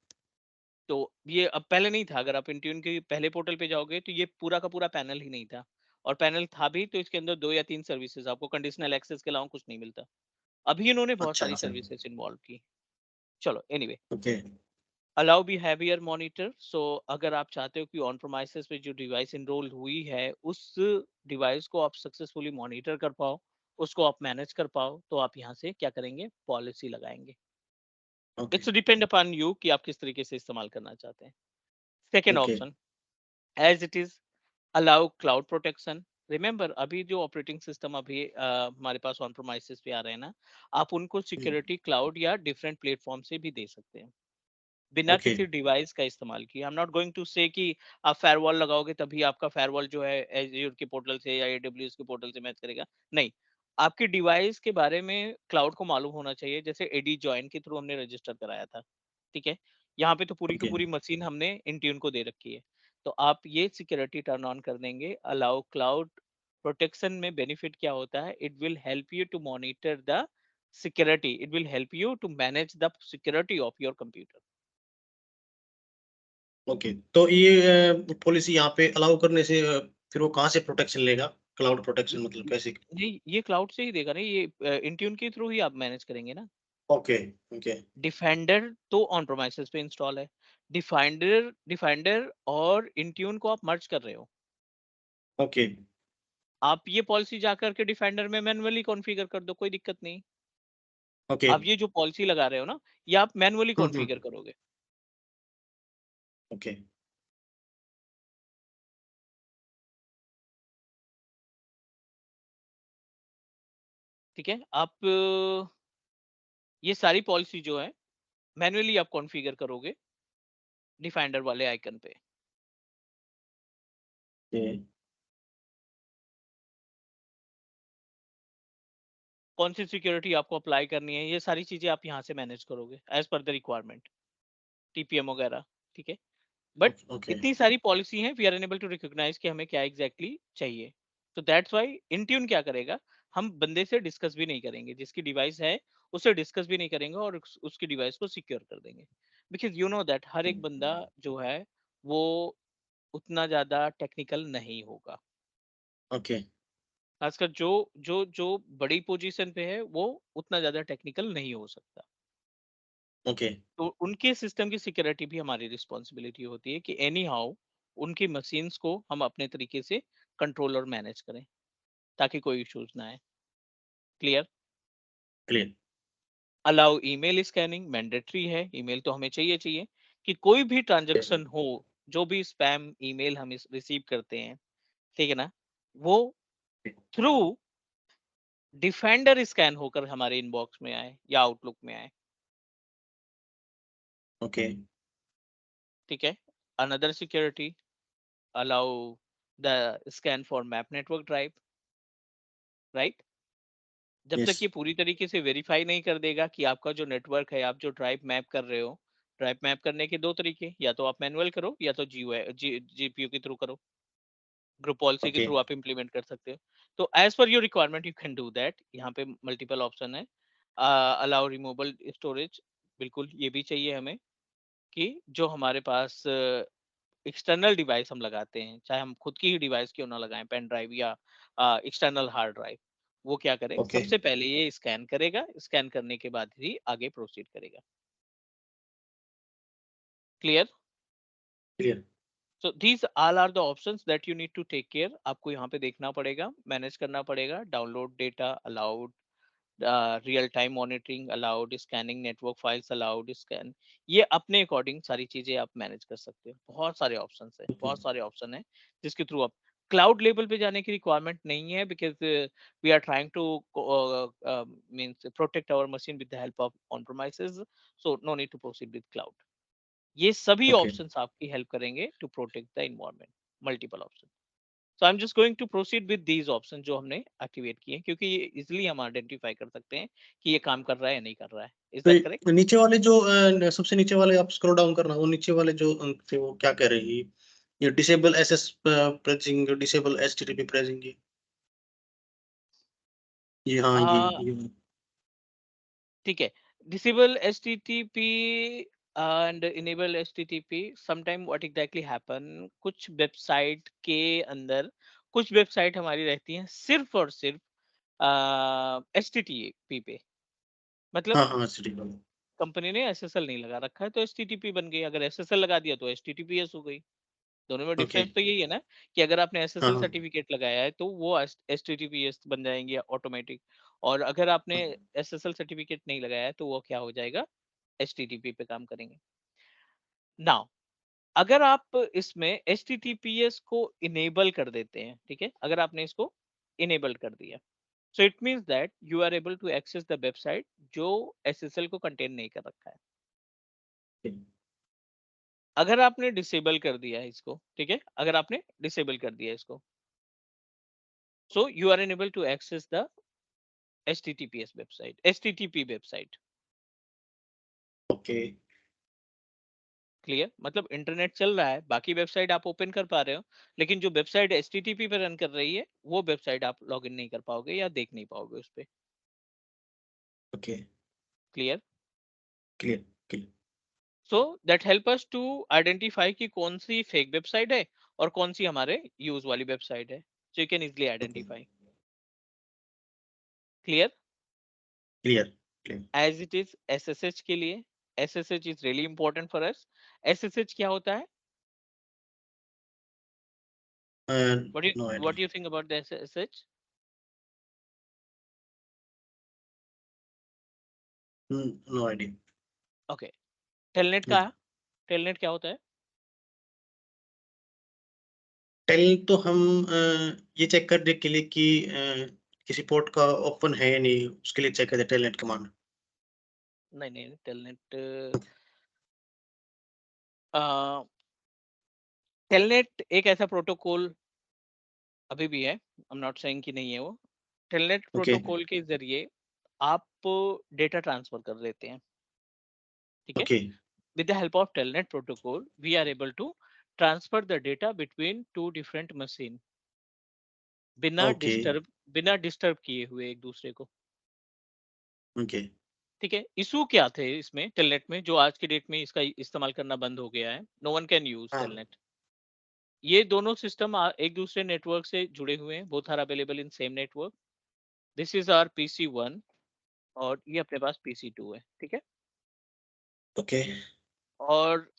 तो ये अब पहले नहीं था, अगर आप इंट्यून के पहले पोर्टल पे जाओगे तो ये पूरा का पूरा पैनल ही नहीं था, और पैनल था भी तो इसके अंदर 2 या 3 सर्विसेज, आपको कंडीशनल एक्सेस के अलावा कुछ नहीं मिलता। अभी इन्होंने बहुत अच्छा, सारी अच्छा, सर्विसेज इन्वॉल्व की। चलो anyway, okay, allow behaviour monitor. So अगर आप चाहते हो कि ऑन प्रोमाइसेस पे जो डिवाइस इनरोल हुई है उस डिवाइस को आप सक्सेसफुली मॉनिटर कर पाओ, उसको आप मैनेज कर पाओ, तो आप यहाँ से क्या करेंगे, पॉलिसी लगाएंगे। Okay, it's depend upon you कि आप किस तरीके से इस्तेमाल करना चाहते हैं। Second okay, option, as it is, allow cloud protection. Remember, अभी जो ऑपरेटिंग सिस्टम अभी हमारे पास ऑन प्रोमाइसेस पे आ रहे हैं ना, आप उनको हुँ, सिक्योरिटी क्लाउड या डिफरेंट प्लेटफॉर्म से भी दे सकते हैं, बिना ओके, किसी डिवाइस का इस्तेमाल किए। I am not going to say कि आप फायरवॉल लगाओगे तभी आपका फायरवॉल जो है एज़्योर के पोर्टल से या एडब्ल्यूएस के पोर्टल से मैच करेगा। नहीं, आपकी डिवाइस के बारे में क्लाउड को मालूम होना चाहिए। जैसे एडी जॉइन के थ्रू हमने रजिस्टर कराया था, ठीक है? यहाँ पे तो पूरी की ओके, पूरी मशीन हमने इंट्यून को दे रखी है। तो आप ये सिक्योरिटी टर्न ऑन कर देंगे। अलाउ क्लाउड प्रोटेक्शन में बेनिफिट क्या होता है? It will help you to monitor the security, it will help you to manage the security of your computer. Okay. तो ये पॉलिसी यहाँ पे अलाउ करने से फिर वो कहाँ से प्रोटेक्शन लेगा? क्लाउड ये प्रोटेक्शन मतलब ये कैसे? नहीं, ये क्लाउड से ही देगा ना, ये इंट्यून के थ्रू ही आप मैनेज करेंगे ना। ओके, ओके, डिफेंडर तो ऑन प्रोमाइसेस पे इंस्टॉल है। डिफेंडर डिफेंडर और इंट्यून को आप मर्ज कर रहे हो। ओके, आप ये पॉलिसी जाकर के डिफेंडर में मैन्युअली कॉन्फ़िगर कर दो, कोई दिक्कत नहीं। ओके। आप ये जो पॉलिसी लगा रहे हो ना, ये आप मैन्युअली हुँ, हुँ, कॉन्फ़िगर करोगे। ओके, ठीक है? आप ये सारी पॉलिसी जो है मैन्युअली आप कॉन्फ़िगर करोगे डिफेंडर वाले आइकन पे। ओके, कौन सी सिक्योरिटी आपको अप्लाई करनी है, ये सारी चीज़ें आप यहाँ से मैनेज करोगे as per the requirement, TPM वगैरह, ठीक है? बट ओके, इतनी सारी पॉलिसी हैं, we are unable to recognize कि हमें क्या एग्जैक्टली exactly चाहिए। तो दैट्स व्हाई इंट्यून क्या करेगा, हम बंदे से डिस्कस भी नहीं करेंगे, जिसकी डिवाइस है उससे डिस्कस भी नहीं करेंगे और उसकी डिवाइस को सिक्योर कर देंगे। बिकॉज यू नो दैट हर एक बंदा जो है वो उतना ज्यादा टेक्निकल नहीं होगा। ओके, खासकर जो जो जो बड़ी पोजीशन पे है वो उतना ज्यादा टेक्निकल नहीं हो सकता। ओके, तो उनके सिस्टम की सिक्योरिटी भी हमारी रिस्पॉन्सिबिलिटी होती है कि एनी हाउ उनकी मशीन्स को हम अपने तरीके से कंट्रोल और मैनेज करें ताकि कोई इश्यूज ना आए। Clear? Clear. Allow email scanning mandatory है, ईमेल तो हमें चाहिए चाहिए कि कोई भी यस, ट्रांजैक्शन हो, जो भी स्पैम ईमेल हम रिसीव करते हैं, ठीक है ना, वो थ्रू डिफेंडर स्कैन होकर हमारे इनबॉक्स में आए या आउटलुक में आए। ओके, ठीक है? Another security, allow the scan for map network drive, right? जब तक यस, ये पूरी तरीके से वेरीफाई नहीं कर देगा कि आपका जो नेटवर्क है, आप जो ड्राइव मैप कर रहे हो, ड्राइव मैप करने के दो तरीके, या तो आप मैनुअल करो या तो जीपीयू के थ्रू करो, ग्रुप पॉलिसी के ओके, थ्रू आप इंप्लीमेंट कर सकते हो। तो as per your requirement you can do that. यहाँ पे मल्टीपल ऑप्शन है। अलाउ रिमूवल स्टोरेज, बिल्कुल ये भी चाहिए हमें कि जो हमारे पास एक्सटर्नल डिवाइस हम लगाते हैं, चाहे हम खुद की ही डिवाइस क्यों ना लगाएं, पेन ड्राइव या एक्सटर्नल हार्ड ड्राइव, वो क्या करे, ओके, सबसे पहले ये स्कैन करेगा, स्कैन करने के बाद ही आगे प्रोसीड करेगा। Clear? Clear. So these all are the options that you need to take care. आपको यहाँ पे देखना पड़ेगा, मैनेज करना पड़ेगा। Download data allowed, real time monitoring allowed, scanning network files allowed, scan, ये अपने अकॉर्डिंग सारी चीजें आप मैनेज कर सकते हो। बहुत सारे ऑप्शंस है, ओके, बहुत सारे ऑप्शन है जिसके थ्रू आप, क्लाउड लेवल पे जाने की रिक्वायरमेंट नहीं है, because we are trying to means protect our machine with the help of on premises, so no need to proceed with cloud. ये सभी ओके। ऑप्शंस आपकी हेल्प करेंगे to protect the environment. Multiple option. So I am just going to proceed with these option जो हमने activate किए हैं, क्योंकि ये इजिली हम आइडेंटिफाई कर सकते हैं कि ये काम कर रहा है या नहीं कर रहा है। इज तो दैट करेक्ट? नीचे वाले जो सबसे नीचे वाले आप स्क्रॉल डाउन करना, वो नीचे वाले जो थे वो क्या कह रही है? ये disable SS pressing, disable HTTP pressing, ये हाँ, ये ठीक है। Disable H T T P and enable HTTP sometime what exactly happen, कुछ वेबसाइट के अंदर कुछ वेबसाइट हमारी रहती हैं सिर्फ और सिर्फ HTTP पे, मतलब हाँ, हाँ, सिटी कंपनी ने SSL नहीं लगा रखा है तो HTTP बन गई, अगर SSL लगा दिया तो HTTPS हो गई। दोनों में ओके। डिफरेंस तो यही है ना, कि अगर आपने हाँ, SSL हाँ। सर्टिफिकेट लगाया है तो वो HTTPS बन जाएंगे ऑटोमेटिक, और अगर आपने SSL सर्टिफिकेट नहीं लगाया है तो वो क्या हो जाएगा, HTTP पे काम करेंगे। नाउ अगर आप इसमें HTTPS को इनेबल कर देते हैं, ठीक है, अगर आपने इसको इनेबल कर दिया, so it means that you are able to access the website जो SSL को कंटेन नहीं कर रखा है। अगर आपने डिसेबल कर दिया है इसको, ठीक है, अगर आपने डिसेबल कर दिया इसको, so you are unable to access the HTTPS website, HTTP website. Okay. Clear, मतलब इंटरनेट चल रहा है, बाकी वेबसाइट आप ओपन कर पा रहे हो, लेकिन जो वेबसाइट HTTP पे रन कर रही है वो वेबसाइट आप लॉगिन नहीं कर पाओगे या देख नहीं पाओगे उस पे। Okay. Clear. Clear, clear. So that help us to identify कि कौन सी फेक वेबसाइट है और कौन सी हमारे यूज वाली वेबसाइट है, so you can easily okay. Identify. Clear. Clear, clear. As it is SSH के लिए, SSH is really important for us. SSH क्या होता है, what you know what idea. You think about the SSH? No idea. Okay, Telnet का, Telnet क्या होता है? Tell तो हम ये चेक करने के लिए कि किसी पोर्ट का ओपन है या नहीं, उसके लिए चेक करते हैं टेलनेट कमांड। नहीं नहीं, टेलनेट, टेलनेट एक ऐसा प्रोटोकॉल अभी भी है, आई एम नॉट सेइंग कि नहीं है वो। टेलनेट ओके, प्रोटोकॉल के जरिए आप डेटा ट्रांसफर कर देते हैं, ठीक है। Okay, with the help of Telnet protocol we are able to transfer the data between two different machine, okay, बिना डिस्टर्ब किए हुए एक दूसरे को, ओके, ठीक है। इशू क्या थे इसमें टेलनेट में जो आज के डेट में इसका इस्तेमाल करना बंद हो गया है, नो वन कैन यूज हाँ, टेलनेट। ये दोनों सिस्टम एक दूसरे नेटवर्क से जुड़े हुए हैं, both are available in same network. This is our PC1 और ये अपने पास PC2 है, ठीक है। ओके, और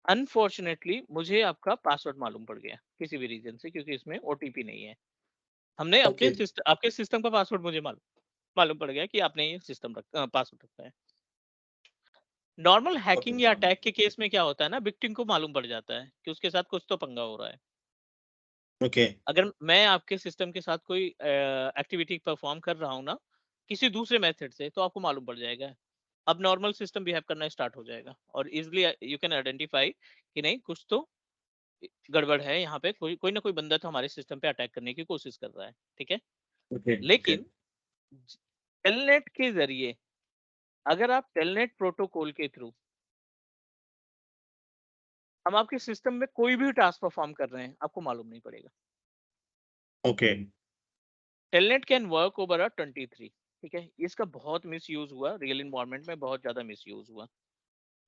अनफॉर्चुनेटली मुझे आपका पासवर्ड मालूम पड़ गया किसी भी रीजन से, क्योंकि इसमें OTP नहीं है। हमने ओके, आपके सिस्टम का पासवर्ड मुझे मालूम मालूम पड़ गया कि आपने ये सिस्टम पासवर्ड रखा है। नॉर्मल ओके, हैकिंग या अटैक के केस में क्या होता है ना, विक्टिम को मालूम पड़ जाता है कि उसके साथ कुछ तो पंगा हो रहा है। ओके, अगर मैं आपके सिस्टम के साथ कोई एक्टिविटी परफॉर्म कर रहा हूँ ना किसी दूसरे मेथड से, तो आपको मालूम पड़ जाएगा। अब नॉर्मल सिस्टम बिहेव करना स्टार्ट हो जाएगा और इजिली यू कैन आइडेंटिफाई कि नहीं, कुछ तो गड़बड़ है यहाँ पे, कोई कोई ना कोई बंदा तो हमारे सिस्टम पे अटैक करने की कोशिश कर रहा है, ठीक है। ओके, ओके, लेकिन टेलनेट के जरिए, अगर आप टेलनेट प्रोटोकॉल के थ्रू हम आपके सिस्टम में कोई भी टास्क परफॉर्म कर रहे हैं, आपको मालूम नहीं पड़ेगा। Okay, telnet can work over 23, ठीक है। इसका बहुत मिस यूज हुआ रियल इन्वायरमेंट में, बहुत ज्यादा मिस यूज हुआ,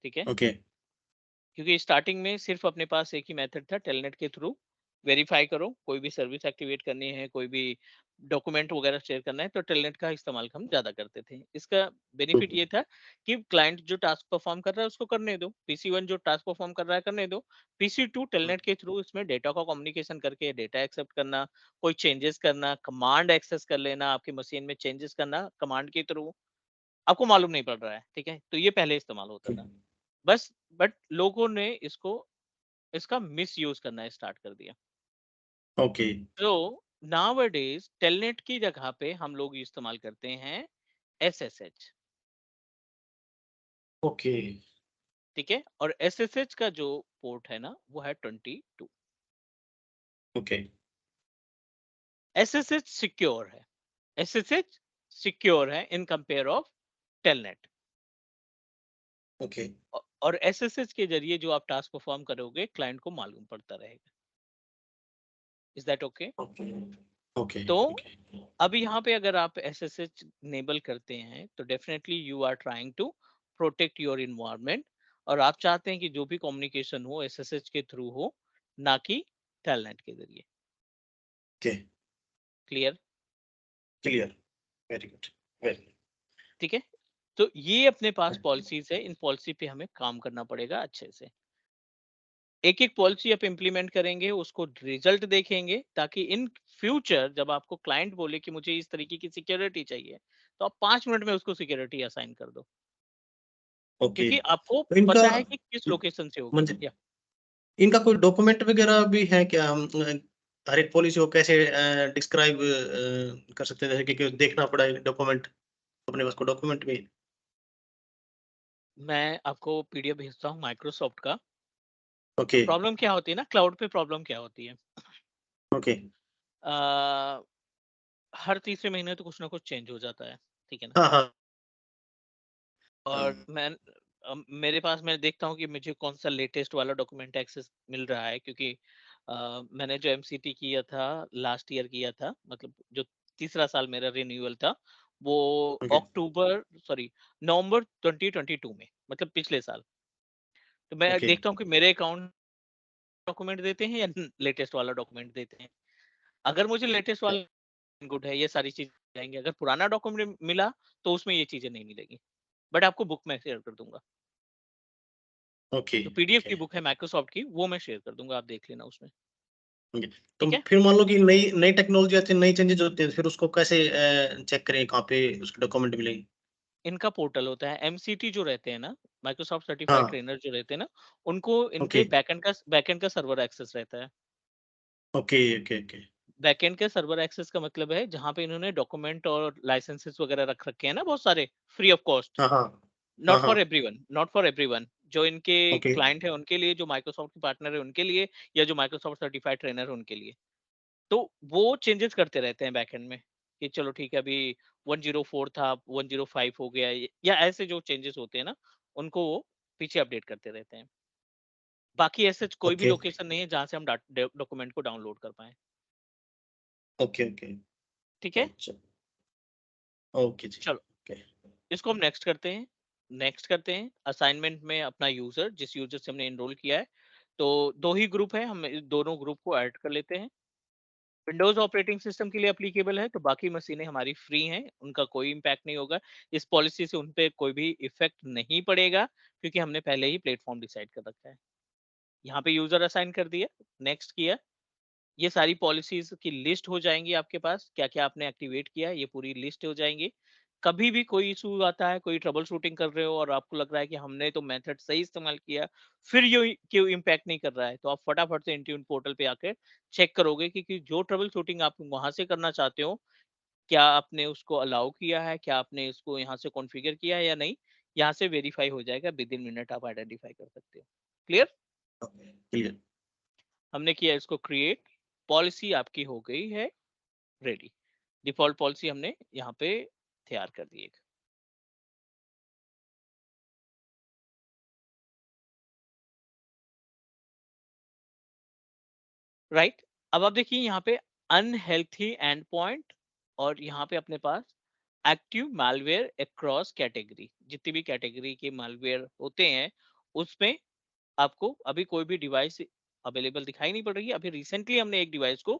ठीक है। ओके, क्योंकि स्टार्टिंग में सिर्फ अपने पास एक ही मेथड था, टेलनेट के थ्रू वेरीफाई करो, कोई भी सर्विस एक्टिवेट करनी है, कोई भी डॉक्यूमेंट वगैरह शेयर करना है तो टेलनेट का इस्तेमाल हम ज्यादा करते थे। इसका बेनिफिट ये था कि क्लाइंट जो टास्क परफॉर्म कर रहा है उसको करने दो, PC1 जो टास्क परफॉर्म कर रहा है करने दो, PC2 टेलनेट के थ्रू इसमें डेटा का कम्युनिकेशन करके डेटा एक्सेप्ट करना, कोई चेंजेस करना, कमांड एक्सेस कर लेना, आपकी मशीन में चेंजेस करना कमांड के थ्रू, आपको मालूम नहीं पड़ रहा है, ठीक है। तो ये पहले इस्तेमाल होता था बस, बट लोगों ने इसको इसका मिस यूज करना स्टार्ट कर दिया। ओके, तो नाउअडेज टेलनेट की जगह पे हम लोग इस्तेमाल करते हैं SSH, ओके, ठीक है। और SSH का जो पोर्ट है ना वो है 22। ओके, SSH सिक्योर है, SSH सिक्योर है in compare of telnet. Okay, और SSH के जरिए जो आप टास्क परफॉर्म करोगे क्लाइंट को मालूम पड़ता रहेगा। Is that okay? Okay, okay, तो ओके, अब यहाँ पे अगर आप SSH इनेबल करते हैं तो definitely you are trying to protect your environment, और आप चाहते हैं कि जो भी कम्युनिकेशन हो एसएसएच के थ्रू हो, ना कि टेलनेट के जरिए। Okay, clear? Clear, very good, very ठीक है, तो ये अपने पास पॉलिसीज है, इन पॉलिसी पे हमें काम करना पड़ेगा अच्छे से। एक एक पॉलिसी आप इम्प्लीमेंट करेंगे, उसको रिजल्ट देखेंगे, ताकि इन फ्यूचर जब आपको क्लाइंट बोले कि मुझे इस तरीके की सिक्योरिटी चाहिए, तो आप 5 मिनट में उसको सिक्योरिटी असाइन कर दो, ओके। क्योंकि आपको तो इनका पता है कि किस लोकेशन से होगी। म्हणजे या इनका कोई डॉक्यूमेंट वगैरह भी है क्या? हम हर एक पॉलिसी को कैसे डिस्क्राइब कर सकते हैं, जैसे कि देखना पड़ा है डॉक्यूमेंट, अपने पास को डॉक्यूमेंट भी? मैं आपको पीडीएफ भेजता हूँ माइक्रोसॉफ्ट का। ओके, प्रॉब्लम क्या होती है ना, क्लाउड पे प्रॉब्लम क्या होती है, ओके। अ, हर तीसरे महीने तो कुछ ना कुछ चेंज हो जाता है, ठीक है ना। हाँ, हाँ, और हाँ। मेरे पास मैं देखता हूँ कि मुझे कौन सा लेटेस्ट वाला डॉक्यूमेंट एक्सेस मिल रहा है, क्योंकि मैंने जो एमसीटी किया था लास्ट ईयर किया था, मतलब जो तीसरा साल मेरा रिन्यूअल था, वो ओके, नवंबर 2022 में, मतलब पिछले साल। तो मैं ओके, देखता हूँ कि मेरे अकाउंट डॉक्यूमेंट देते हैं या लेटेस्ट वाला डॉक्यूमेंट देते हैं। अगर मुझे लेटेस्ट वाला गुड है, ये सारी चीजें जाएंगे। अगर पुराना डॉक्यूमेंट मिला तो उसमें ये चीजें नहीं मिलेगी, बट आपको बुक में शेयर कर दूंगा। ओके, जो पीडीएफ ओके, की बुक है माइक्रोसॉफ्ट की, वो मैं शेयर कर दूंगा, आप देख लेना उसमें। ओके। तो ठीक है, फिर मान लो कि नई नई टेक्नोलॉजी आती है, नई चेंजेस होते हैं, फिर उसको कैसे चेक करें, कहाँ पे उसके डॉक्यूमेंट मिलेंगे? इनका पोर्टल होता है, एमसीटी जो रहते हैं ना, माइक्रोसॉफ्ट सर्टिफाइड हाँ, ट्रेनर जो रहते हैं ना, उनको ओके, इनके बैकएंड का सर्वर एक्सेस रहता है। Okay, okay, okay. बैकएंड के सर्वर एक्सेस का मतलब है जहां पे इन्होंने डॉक्यूमेंट और लाइसेंसेस वगैरह रख रखे हैं ना, बहुत सारे, फ्री ऑफ कॉस्ट। हाँ, हाँ, हाँ, नॉट फॉर हाँ, एवरीवन, नॉट फॉर एवरीवन। जो इनके ओके, क्लाइंट है उनके लिए, जो माइक्रोसॉफ्ट के पार्टनर है उनके लिए, या जो माइक्रोसॉफ्ट सर्टिफाइड ट्रेनर है उनके लिए। तो वो चेंजेस करते रहते हैं बैकएंड में, कि चलो ठीक है, अभी 104 था, 105 हो गया, या ऐसे जो चेंजेस होते हैं ना, उनको वो पीछे अपडेट करते रहते हैं। बाकी ऐसे कोई भी ओके, लोकेशन नहीं है जहां से हम डॉक्यूमेंट को डाउनलोड कर पाए। Okay, okay. ठीक है, अच्छा, ओके जी, चलो ओके, इसको हम नेक्स्ट करते हैं। नेक्स्ट करते हैं असाइनमेंट में अपना यूजर, जिस यूजर से हमने एनरोल किया है। तो दो ही ग्रुप है, हम इस दोनों ग्रुप को ऐड कर लेते हैं। विंडोज ऑपरेटिंग सिस्टम के लिए एप्लीकेबल है, तो बाकी मशीनें हमारी फ्री हैं, उनका कोई इम्पैक्ट नहीं होगा। इस पॉलिसी से उन पे कोई भी इफेक्ट नहीं पड़ेगा, क्योंकि हमने पहले ही प्लेटफॉर्म डिसाइड कर रखा है। यहाँ पे यूजर असाइन कर दिया, नेक्स्ट किया। ये सारी पॉलिसीज की लिस्ट हो जाएंगी आपके पास, क्या क्या आपने एक्टिवेट किया है, ये पूरी लिस्ट हो जाएंगी। कभी भी कोई इशू आता है, कोई ट्रबल शूटिंग कर रहे हो और आपको लग रहा है कि हमने तो मेथड सही इस्तेमाल किया, फिर ये क्यों इम्पैक्ट नहीं कर रहा है, तो आप फटाफट से इंट्यून पोर्टल पे आकर चेक करोगे कि जो ट्रबल शूटिंग आप वहां से करना चाहते हो, क्या आपने उसको अलाउ किया है, क्या आपने इसको यहाँ से कॉन्फ़िगर किया है या नहीं। यहाँ से वेरीफाई हो जाएगा, विद इन मिनट आप आइडेंटिफाई कर सकते हो। क्लियर? क्लियर। हमने किया इसको क्रिएट, पॉलिसी आपकी हो गई है रेडी। डिफॉल्ट पॉलिसी हमने यहाँ पे तैयार कर दी एक। राइट, अब आप देखिए यहाँ पे अनहेल्थी एंड पॉइंट, और यहाँ पे अपने पास एक्टिव मालवेयर अक्रॉस कैटेगरी, जितनी भी कैटेगरी के मालवेयर होते हैं उसमें आपको अभी कोई भी डिवाइस अवेलेबल दिखाई नहीं पड़ रही है। अभी रिसेंटली हमने एक डिवाइस को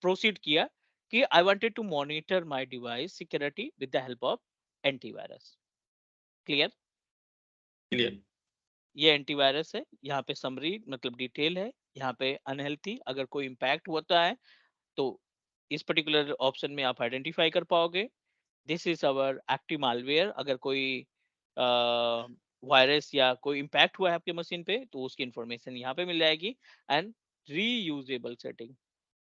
प्रोसीड किया कि I wanted to monitor my device security with the help of antivirus. Clear? Clear. ये एंटीवायरस है, यहाँ पे समरी मतलब डिटेल है, यहाँ पे अनहेल्थी, अगर कोई इम्पैक्ट होता है तो इस पर्टिकुलर ऑप्शन में आप आइडेंटिफाई कर पाओगे। This is our active malware, अगर कोई वायरस या कोई इम्पैक्ट हुआ है आपके मशीन पे तो उसकी इंफॉर्मेशन यहाँ पे मिल जाएगी। एंड रीयूजेबल सेटिंग,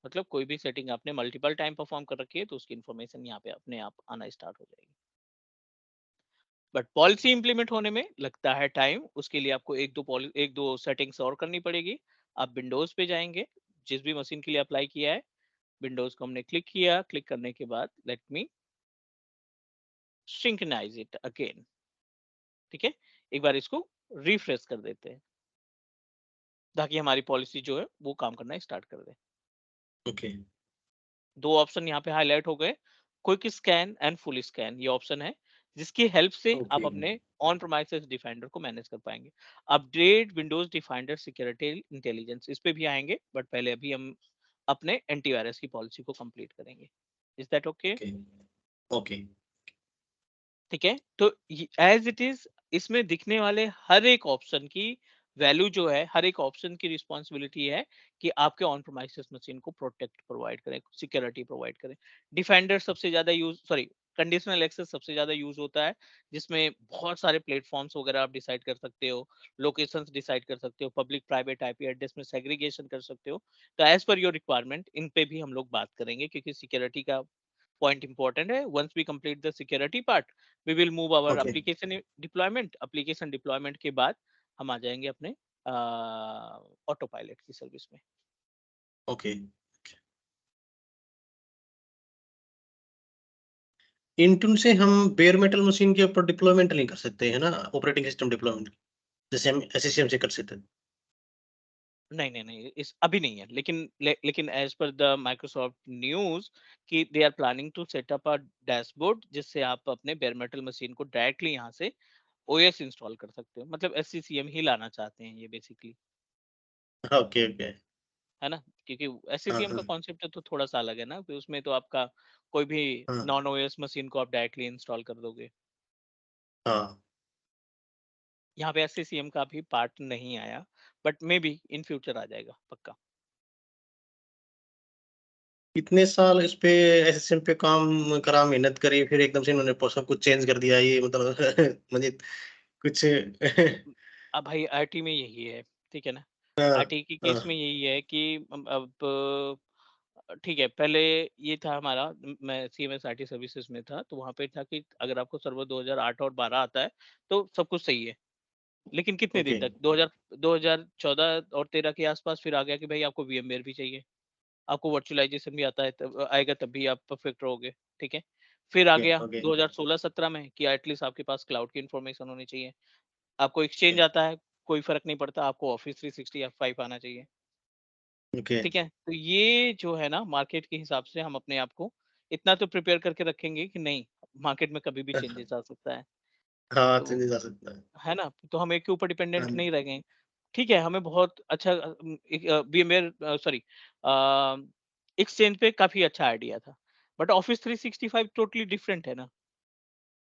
मतलब कोई भी सेटिंग आपने मल्टीपल टाइम परफॉर्म कर रखी है तो उसकी इंफॉर्मेशन यहाँ पे अपने आप आना स्टार्ट हो जाएगी। बट पॉलिसी इंप्लीमेंट होने में लगता है टाइम, उसके लिए आपको एक दो सेटिंग्स और करनी पड़ेगी। आप विंडोज पे जाएंगे, जिस भी मशीन के लिए अप्लाई किया है, विंडोज को हमने क्लिक किया, क्लिक करने के बाद let me synchronize it again. ठीक है, एक बार इसको रिफ्रेश कर देते हैं, ताकि हमारी पॉलिसी जो है वो काम करना स्टार्ट कर दे। ओके, दो ऑप्शन यहाँ पे हाईलाइट हो गए, quick scan and full scan, ये ऑप्शन है। जिसकी हेल्प से आप ओके, अपने ऑन प्रोमाइसेस डिफेंडर को मैनेज कर पाएंगे। Update Windows defender security intelligence, इस पे भी आएंगे, बट पहले अभी हम अपने एंटीवायरस की पॉलिसी को कंप्लीट करेंगे। Is that okay? Okay, okay, ठीक है, तो एज इट इज इसमें दिखने वाले हर एक ऑप्शन की वैल्यू जो है, हर एक ऑप्शन की रिस्पॉन्सिबिलिटी है कि आपके ऑन प्रोमाइसेस मशीन को प्रोटेक्ट प्रोवाइड करें, सिक्योरिटी प्रोवाइड करें। डिफेंडर सबसे ज्यादा यूज, सॉरी, कंडीशनल एक्सेस सबसे ज्यादा यूज होता है, जिसमें बहुत सारे प्लेटफॉर्म्स वगैरह आप डिसाइड कर सकते हो, लोकेशंस डिसाइड कर सकते हो, पब्लिक प्राइवेट आईपी एड्रेस में सेग्रीगेशन कर सकते हो। तो as per your requirement in पे भी हम लोग बात करेंगे, क्योंकि सिक्योरिटी का पॉइंट इंपॉर्टेंट है। Once we complete the security part, we will move our okay, application deployment. Application deployment के बाद हम आ जाएंगे अपने ऑटो पायलट की सर्विस में। ओके। इंटून से हम बेयर मेटल मशीन के ऊपर डिप्लॉयमेंट नहीं कर सकते है ना, ऑपरेटिंग सिस्टम डिप्लॉयमेंट, जैसे हम एससीएम से कर सकते हैं। नहीं नहीं नहीं, इस अभी नहीं है, लेकिन as per the Microsoft news कि they are planning to set up a dashboard, जिससे आप अपने बेयर मेटल मशीन को डायरेक्टली यहाँ से ओएस इंस्टॉल कर सकते हो। मतलब एससीसीएम ही लाना चाहते हैं ये बेसिकली, ओके, ओके। है ना? क्योंकि हाँ, एससीसीएम का हाँ, कॉन्सेप्ट तो थोड़ा सा अलग है ना, फिर उसमें तो आपका कोई भी हाँ, नॉन ओएस मशीन को आप डायरेक्टली इंस्टॉल कर दोगे। हाँ। यहाँ पे एससीसीएम का भी पार्ट नहीं आया, but maybe in future आ जाएगा पक्का। इतने साल इस पे एसएसएम पे काम करा, मेहनत करी, फिर एकदम से इन्होंने सब कुछ चेंज कर दिया, ये मतलब मुझे कुछ अब भाई आईटी में यही है, ठीक है ना? हाँ, आईटी की केस में हाँ, यही है कि अब ठीक है, पहले ये था हमारा, मैं सीएमएस आईटी सर्विसेज में था, तो वहां पे था कि अगर आपको सर्वर 2008 और 12 आता है तो सब कुछ सही है। लेकिन कितने ओके, दिन तक, 2014 और 13 के आसपास फिर आ गया कि भाई आपको वीएमवेयर भी चाहिए, आपको वर्चुअलाइजेशन भी आता है, तब आएगा तब भी आप परफेक्ट रहोगे। ठीक है, फिर आ ओके, गया ओके, 2016-17 में कि एटलीस्ट आपके पास क्लाउड की इंफॉर्मेशन होनी चाहिए। आपको एक्सचेंज ओके, आता है, कोई फर्क नहीं पड़ता, आपको ऑफिस 365 आना चाहिए। ओके, ठीक है, तो ये जो है ना, मार्केट के हिसाब से हम अपने आप को इतना तो प्रिपेयर करके रखेंगे कि नहीं, मार्केट में कभी भी चेंजेस आ सकता है। हाँ, तो चेंजेस आ सकता है। है ना, तो हम एक के ऊपर हाँ, डिपेंडेंट नहीं रह गए। ठीक है, हमें बहुत अच्छा वीएमवेयर, सॉरी, एक्सचेंज पे काफी अच्छा आइडिया था, बट ऑफिस 365 टोटली डिफरेंट है ना।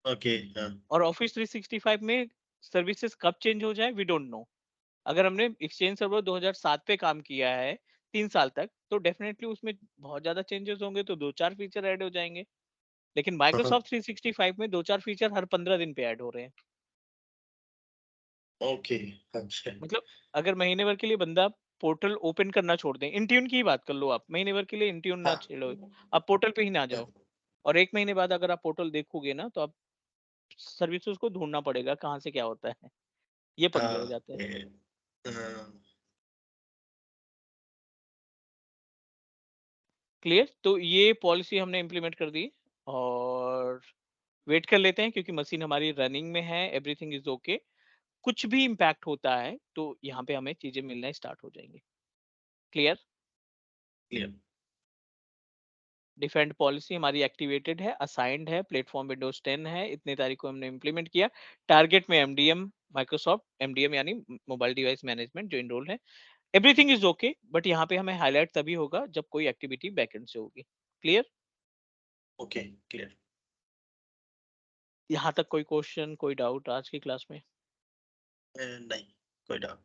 ओके, हाँ, और ऑफिस 365 में सर्विसेज कब चेंज हो जाए वी डोंट नो। अगर हमने एक्सचेंज सर्वर 2007 पे काम किया है 3 साल तक, तो डेफिनेटली उसमें बहुत ज्यादा चेंजेस होंगे, तो 2-4 फीचर ऐड हो जाएंगे। लेकिन हाँ, हाँ, माइक्रोसॉफ्ट 365 में 2-4 फीचर हर 15 दिन पे ऐड हो रहे हैं। ओके, अच्छा, मतलब अगर महीने भर के लिए बंदा पोर्टल ओपन करना छोड़ दें, इंट्यून की ही बात कर लो, आप महीने भर के लिए इंट्यून ना हाँ, छेड़ो, आप पोर्टल पे ही ना हाँ, जाओ, और 1 महीने बाद अगर आप पोर्टल देखोगे ना, तो आप सर्विसेज को ढूंढना पड़ेगा कहाँ से क्या होता है, ये पंगे हो हाँ, जाते हैं। हाँ, क्लियर? तो ये पॉलिसी हमने इम्प्लीमेंट कर दी, और वेट कर लेते हैं, क्योंकि मशीन हमारी रनिंग में है, एवरीथिंग इज ओके। कुछ भी इम्पैक्ट होता है तो यहाँ पे हमें चीजें मिलना स्टार्ट हो जाएंगी। क्लियर? क्लियर, डिफेंड पॉलिसी हमारी एक्टिवेटेड है, असाइंड है, प्लेटफॉर्म विंडोज 10 है, इतने तारीख को हमने इम्प्लीमेंट किया। टारगेट में एमडीएम, माइक्रोसॉफ्ट एमडीएम यानी मोबाइल डिवाइस मैनेजमेंट जो इनरोल है, एवरीथिंग इज ओके, बट यहाँ पे हमें हाईलाइट तभी होगा जब कोई एक्टिविटी बैकएंड से होगी। क्लियर? Okay, clear. यहाँ तक कोई क्वेश्चन, कोई डाउट आज की क्लास में? नहीं, कोई डाउट।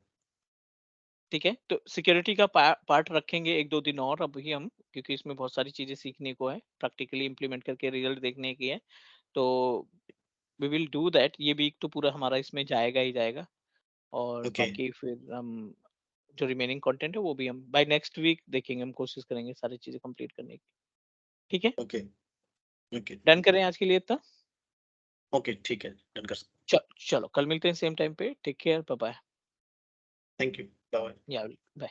ठीक है, तो सिक्योरिटी का पार्ट रखेंगे 1-2 दिन और अभी हम, क्योंकि इसमें बहुत सारी चीजें सीखने को है, प्रैक्टिकली इंप्लीमेंट करके रिजल्ट देखने की है। तो वी विल डू दैट, ये वीक तो पूरा हमारा इसमें जाएगा ही जाएगा, और ओके, बाकी फिर हम जो रिमेनिंग कंटेंट है वो भी हम बाय नेक्स्ट वीक देखेंगे, हम कोशिश करेंगे सारी चीजें कंप्लीट करने की। ठीक है, ओके, ओके, डन करें आज के लिए इतना? ओके, ठीक है, डन कर सकते। चलो कल मिलते हैं सेम टाइम पे, take care, bye bye. Thank you, bye. या बाय।